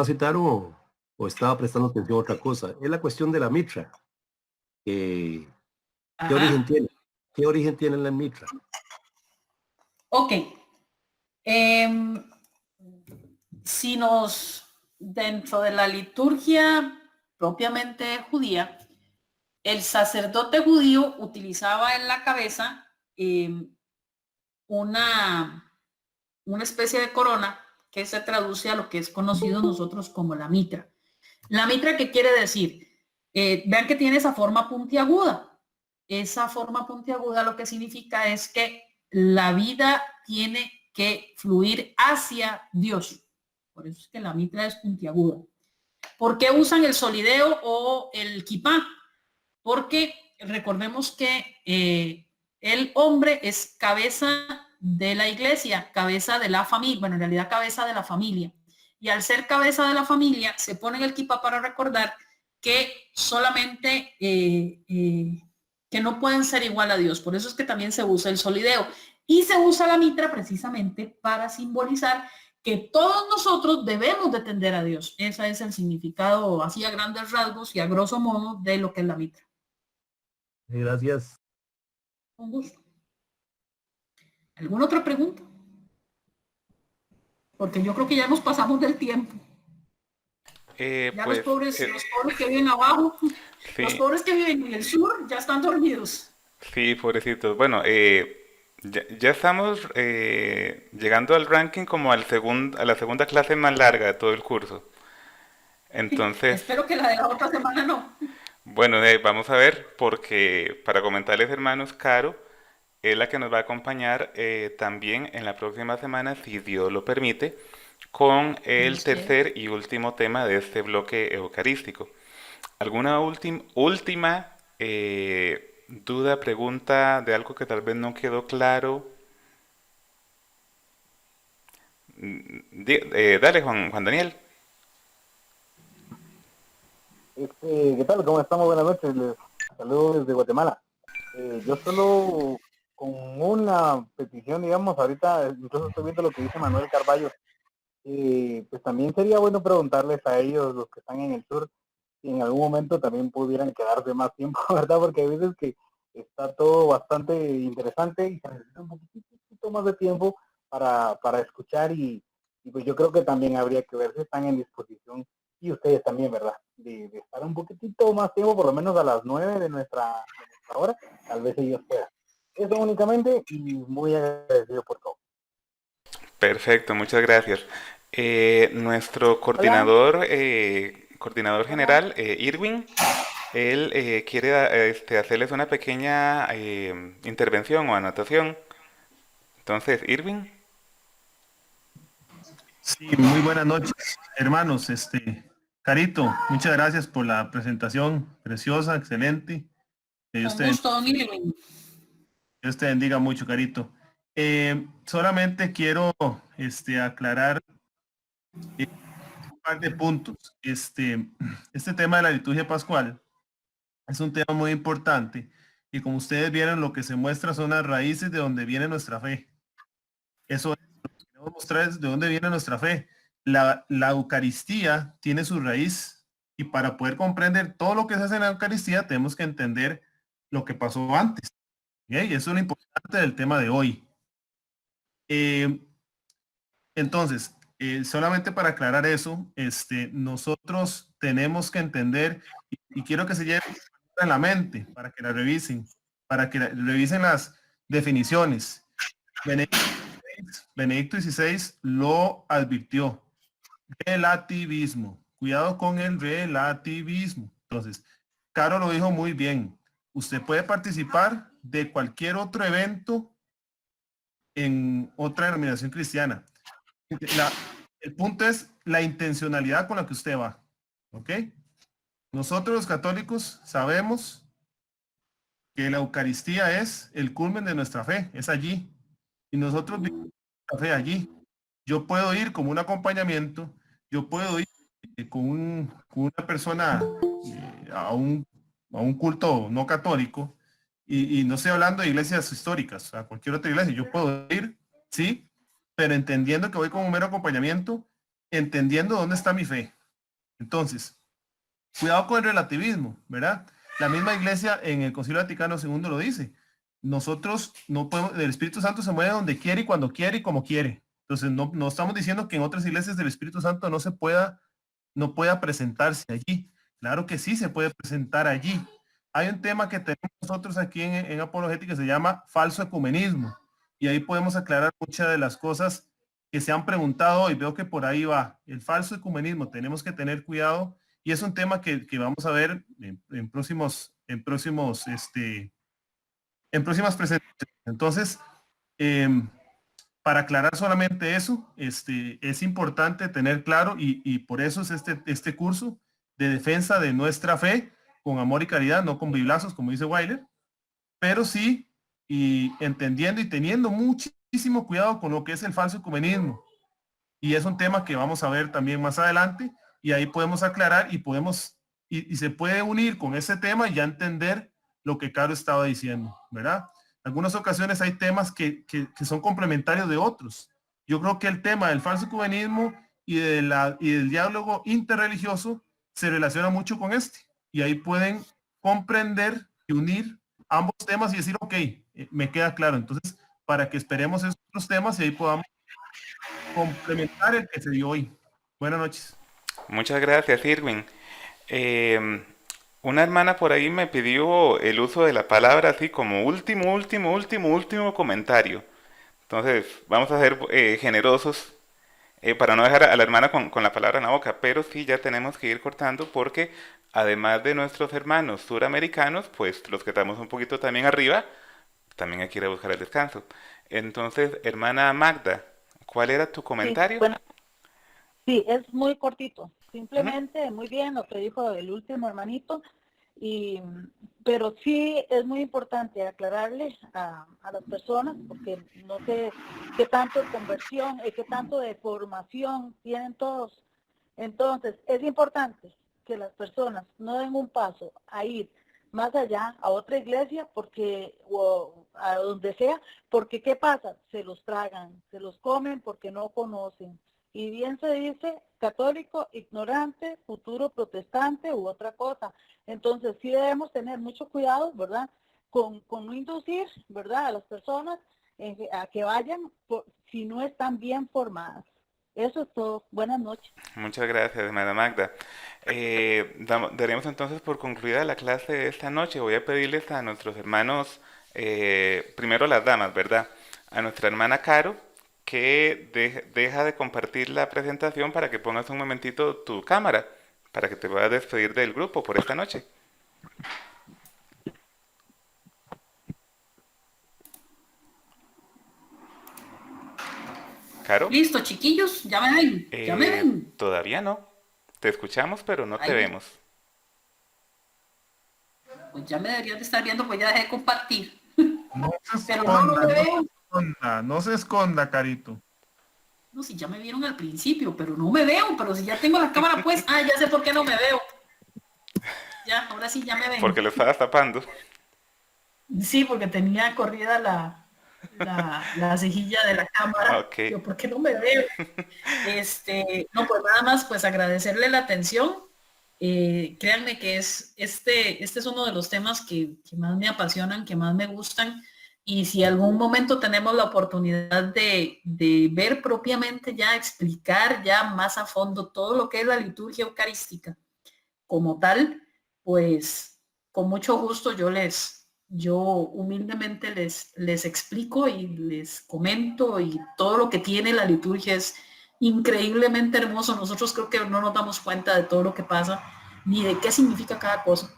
citaron o estaba prestando atención a otra cosa. Es la cuestión de la mitra. ¿Qué origen tiene? ¿Qué origen tiene la mitra? Ok. Si dentro de la liturgia propiamente judía, el sacerdote judío utilizaba en la cabeza una especie de corona que se traduce a lo que es conocido nosotros como la mitra. La mitra, ¿qué quiere decir? Vean que tiene esa forma puntiaguda. Esa forma puntiaguda lo que significa es que la vida tiene que fluir hacia Dios. Por eso es que la mitra es puntiaguda. ¿Por qué usan el solideo o el kipá? Porque recordemos que el hombre es cabeza de la iglesia, cabeza de la familia, bueno, en realidad cabeza de la familia. Y al ser cabeza de la familia, se pone el kipá para recordar que solamente que no pueden ser igual a Dios. Por eso es que también se usa el solideo. Y se usa la mitra precisamente para simbolizar que todos nosotros debemos de tender a Dios. Ese es el significado, así a grandes rasgos y a grosso modo, de lo que es la mitra. Gracias. Un gusto. ¿Alguna otra pregunta? Porque yo creo que ya nos pasamos del tiempo. Ya Pues, los pobres que viven abajo, sí, los pobres que viven en el sur ya están dormidos. sí, pobrecitos. Bueno, Ya estamos llegando al ranking como a la segunda clase más larga de todo el curso. Entonces, Espero que la de la otra semana no. bueno, vamos a ver, porque para comentarles, hermanos, Caro es la que nos va a acompañar también en la próxima semana, si Dios lo permite, con el Dios quiere. tercer y último tema de este bloque eucarístico. ¿Alguna última duda, pregunta de algo que tal vez no quedó claro? Dale, Juan Daniel. ¿Qué tal? ¿Cómo estamos? Buenas noches. Les saludo desde Guatemala. Yo solo con una petición, digamos, ahorita incluso estoy viendo lo que dice Manuel Carballo. Pues también sería bueno preguntarles a ellos, los que están en el sur, si en algún momento también pudieran quedarse más tiempo, ¿verdad? Porque hay veces que está todo bastante interesante y se necesita un poquitito más de tiempo para escuchar y pues yo creo que también habría que ver si están en disposición y ustedes también, ¿verdad? De estar un poquitito más tiempo, por lo menos a las 9 de nuestra hora, tal vez ellos puedan. Eso únicamente y muy agradecido por todo. Perfecto, muchas gracias. Nuestro Hola. coordinador general, Irwin, él quiere hacerles una pequeña intervención o anotación. Entonces, Irwin. Sí, muy buenas noches, hermanos. Carito, muchas gracias por la presentación preciosa, excelente. Con gusto, don Irwin. Dios te bendiga mucho, Carito. Solamente quiero aclarar un par de puntos. Este tema de la liturgia pascual es un tema muy importante y como ustedes vieron, lo que se muestra son las raíces de donde viene nuestra fe. Eso es lo que queremos mostrar, es de dónde viene nuestra fe. La Eucaristía tiene su raíz y para poder comprender todo lo que se hace en la Eucaristía tenemos que entender lo que pasó antes. ¿Okay? Eso es lo importante del tema de hoy. Entonces, solamente para aclarar eso, nosotros tenemos que entender y quiero que se lleven en la mente para que la revisen, revisen las definiciones. Benedicto XVI lo advirtió. Relativismo. Cuidado con el relativismo. Entonces, Caro lo dijo muy bien. Usted puede participar de cualquier otro evento en otra denominación cristiana. El punto es la intencionalidad con la que usted va. ¿Ok? Nosotros los católicos sabemos que la Eucaristía es el culmen de nuestra fe. Es allí. Y nosotros vivimos la fe allí. Yo puedo ir como un acompañamiento, yo puedo ir con una persona a un culto no católico, y no estoy hablando de iglesias históricas, a cualquier otra iglesia, yo puedo ir, sí, pero entendiendo que voy como un mero acompañamiento, entendiendo dónde está mi fe. Entonces, cuidado con el relativismo, ¿verdad? La misma iglesia en el Concilio Vaticano II lo dice. Nosotros no podemos, el Espíritu Santo se mueve donde quiere y cuando quiere y como quiere. Entonces, no estamos diciendo que en otras iglesias del Espíritu Santo no pueda presentarse allí. Claro que sí se puede presentar allí. Hay un tema que tenemos nosotros aquí en apologética que se llama falso ecumenismo. Y ahí podemos aclarar muchas de las cosas que se han preguntado hoy. Veo que por ahí va. El falso ecumenismo, tenemos que tener cuidado. Y es un tema que vamos a ver en próximas presentaciones. Entonces, para aclarar solamente eso, es importante tener claro y por eso es este curso de defensa de nuestra fe con amor y caridad, no con biblazos, como dice Weiler, pero sí y entendiendo y teniendo muchísimo cuidado con lo que es el falso ecumenismo. Y es un tema que vamos a ver también más adelante y ahí podemos aclarar y se puede unir con ese tema y ya entender lo que Caro estaba diciendo, ¿verdad? En algunas ocasiones hay temas que son complementarios de otros. Yo creo que el tema del falso ecumenismo y del diálogo interreligioso se relaciona mucho con este. Y ahí pueden comprender y unir ambos temas y decir, ok, me queda claro. Entonces, para que esperemos esos otros temas y ahí podamos complementar el que se dio hoy. Buenas noches. Muchas gracias, Irwin. Una hermana por ahí me pidió el uso de la palabra así como último comentario. Entonces, vamos a ser generosos para no dejar a la hermana con la palabra en la boca, pero sí ya tenemos que ir cortando porque además de nuestros hermanos suramericanos, pues los que estamos un poquito también arriba, también hay que ir a buscar el descanso. Entonces, hermana Magda, ¿cuál era tu Sí, comentario? bueno, sí, es muy cortito. Ujú. Simplemente, muy bien lo que dijo el último hermanito, y, pero sí es muy importante aclararle a las personas, porque no sé qué tanto de conversión y qué tanto de formación tienen todos. Entonces, es importante que las personas no den un paso a ir más allá a otra iglesia porque o a donde sea, porque ¿qué pasa? Se los tragan, se los comen porque no conocen. Y bien se dice católico, ignorante, futuro protestante u otra cosa. Entonces sí debemos tener mucho cuidado, ¿verdad? Con no inducir, ¿verdad? A las personas a que vayan si no están bien formadas. Eso es todo. Buenas noches. Muchas gracias, hermana Magda. Daremos entonces por concluida la clase de esta noche. Voy a pedirles a nuestros hermanos, primero las damas, ¿verdad? A nuestra hermana Caro, que deja de compartir la presentación para que pongas un momentito tu cámara, para que te puedas despedir del grupo por esta noche. Caro, Listo, chiquillos, ya me ven, ya me ven. todavía no. Te escuchamos, pero no te Ay, vemos. pues ya me deberían de estar viendo, pues ya dejé de compartir. No se Pero no, no esconda, me no se veo. esconda, no se esconda, Carito. No, si ya me vieron al principio, pero no me veo. Pero si ya tengo la cámara pues, ya sé por qué no me veo. Ya, ahora sí ya me ven. Porque lo estabas tapando. Sí, porque tenía corrida la cejilla de la cámara. Ok. Yo, ¿por qué no me veo? No, pues nada más, pues agradecerle la atención. Créanme que este es uno de los temas que más me apasionan, que más me gustan. Y si algún momento tenemos la oportunidad de ver propiamente ya, explicar ya más a fondo todo lo que es la liturgia eucarística como tal, pues con mucho gusto yo humildemente les explico y les comento, y todo lo que tiene la liturgia es increíblemente hermoso. Nosotros creo que no nos damos cuenta de todo lo que pasa ni de qué significa cada cosa,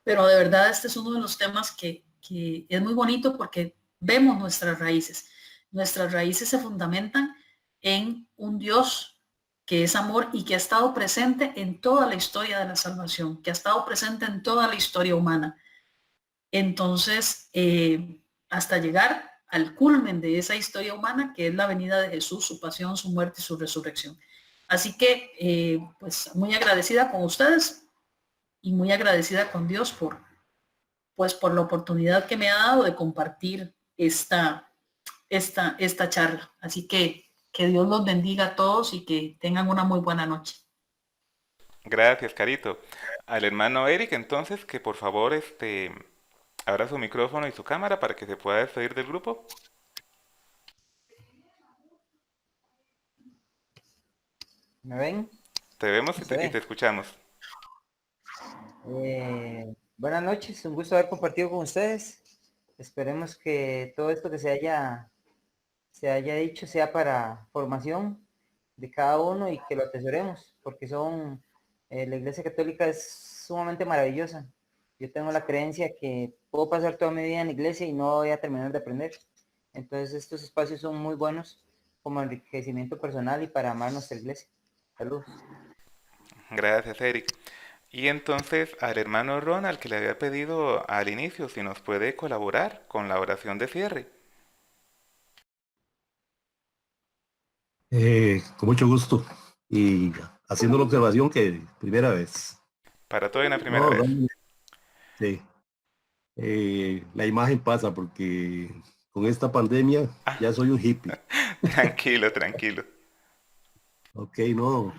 pero de verdad este es uno de los temas que es muy bonito porque vemos nuestras raíces. Nuestras raíces se fundamentan en un Dios que es amor y que ha estado presente en toda la historia de la salvación, que ha estado presente en toda la historia humana. Entonces, hasta llegar al culmen de esa historia humana, que es la venida de Jesús, su pasión, su muerte y su resurrección. Así que, pues muy agradecida con ustedes y muy agradecida con Dios por la oportunidad que me ha dado de compartir esta charla. Así que Dios los bendiga a todos y que tengan una muy buena noche. Gracias, Carito. Al hermano Eric, entonces, que por favor, abra su micrófono y su cámara para que se pueda despedir del grupo. ¿Me ven? Te vemos y ¿Se ve? te escuchamos. Buenas noches, un gusto haber compartido con ustedes. Esperemos que todo esto que se haya dicho sea para formación de cada uno y que lo atesoremos, porque la Iglesia Católica es sumamente maravillosa. Yo tengo la creencia que puedo pasar toda mi vida en la iglesia y no voy a terminar de aprender. Entonces estos espacios son muy buenos como enriquecimiento personal y para amar nuestra iglesia. Saludos. Gracias, Eric. Y entonces al hermano Ron, al que le había pedido al inicio, si nos puede colaborar con la oración de cierre. Con mucho gusto. Y haciendo la observación que primera vez. Para todo en la primera No, vez. sí. La imagen pasa porque con esta pandemia ya soy un hippie. Tranquilo, tranquilo. Ok, no,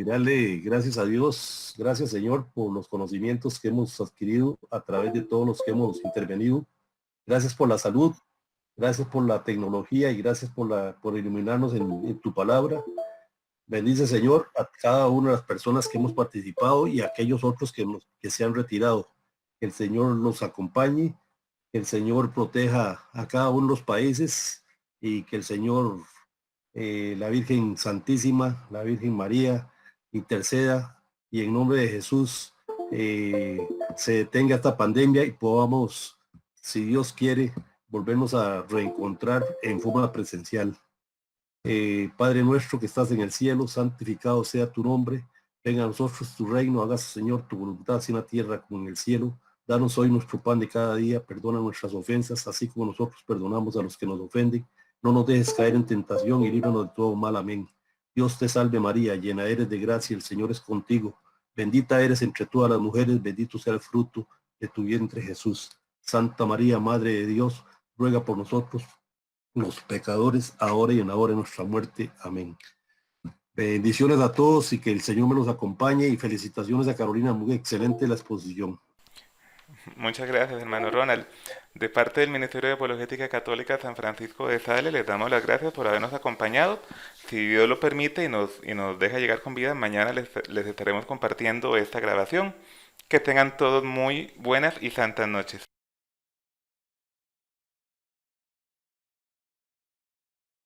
darle gracias a Dios, gracias Señor por los conocimientos que hemos adquirido a través de todos los que hemos intervenido. Gracias por la salud, gracias por la tecnología y gracias por iluminarnos en tu palabra. Bendice, Señor, a cada una de las personas que hemos participado y a aquellos otros que se han retirado. Que el Señor los acompañe, que el Señor proteja a cada uno de los países y que el Señor, la Virgen Santísima, la Virgen María, interceda y en nombre de Jesús se detenga esta pandemia y podamos, si Dios quiere, volvernos a reencontrar en forma presencial. Padre nuestro que estás en el cielo, santificado sea tu nombre. Venga a nosotros tu reino, hágase, Señor, tu voluntad, así en la tierra como en el cielo. Danos hoy nuestro pan de cada día, perdona nuestras ofensas, así como nosotros perdonamos a los que nos ofenden. No nos dejes caer en tentación y líbranos de todo mal. Amén. Dios te salve María, llena eres de gracia, el Señor es contigo. Bendita eres entre todas las mujeres, bendito sea el fruto de tu vientre Jesús. Santa María, Madre de Dios, ruega por nosotros los pecadores, ahora y en la hora de nuestra muerte. Amén. Bendiciones a todos y que el Señor me los acompañe y felicitaciones a Carolina, muy excelente la exposición. Muchas gracias, hermano Ronald. De parte del Ministerio de Apologética Católica San Francisco de Sales, les damos las gracias por habernos acompañado. Si Dios lo permite y nos deja llegar con vida, mañana les estaremos compartiendo esta grabación. Que tengan todos muy buenas y santas noches.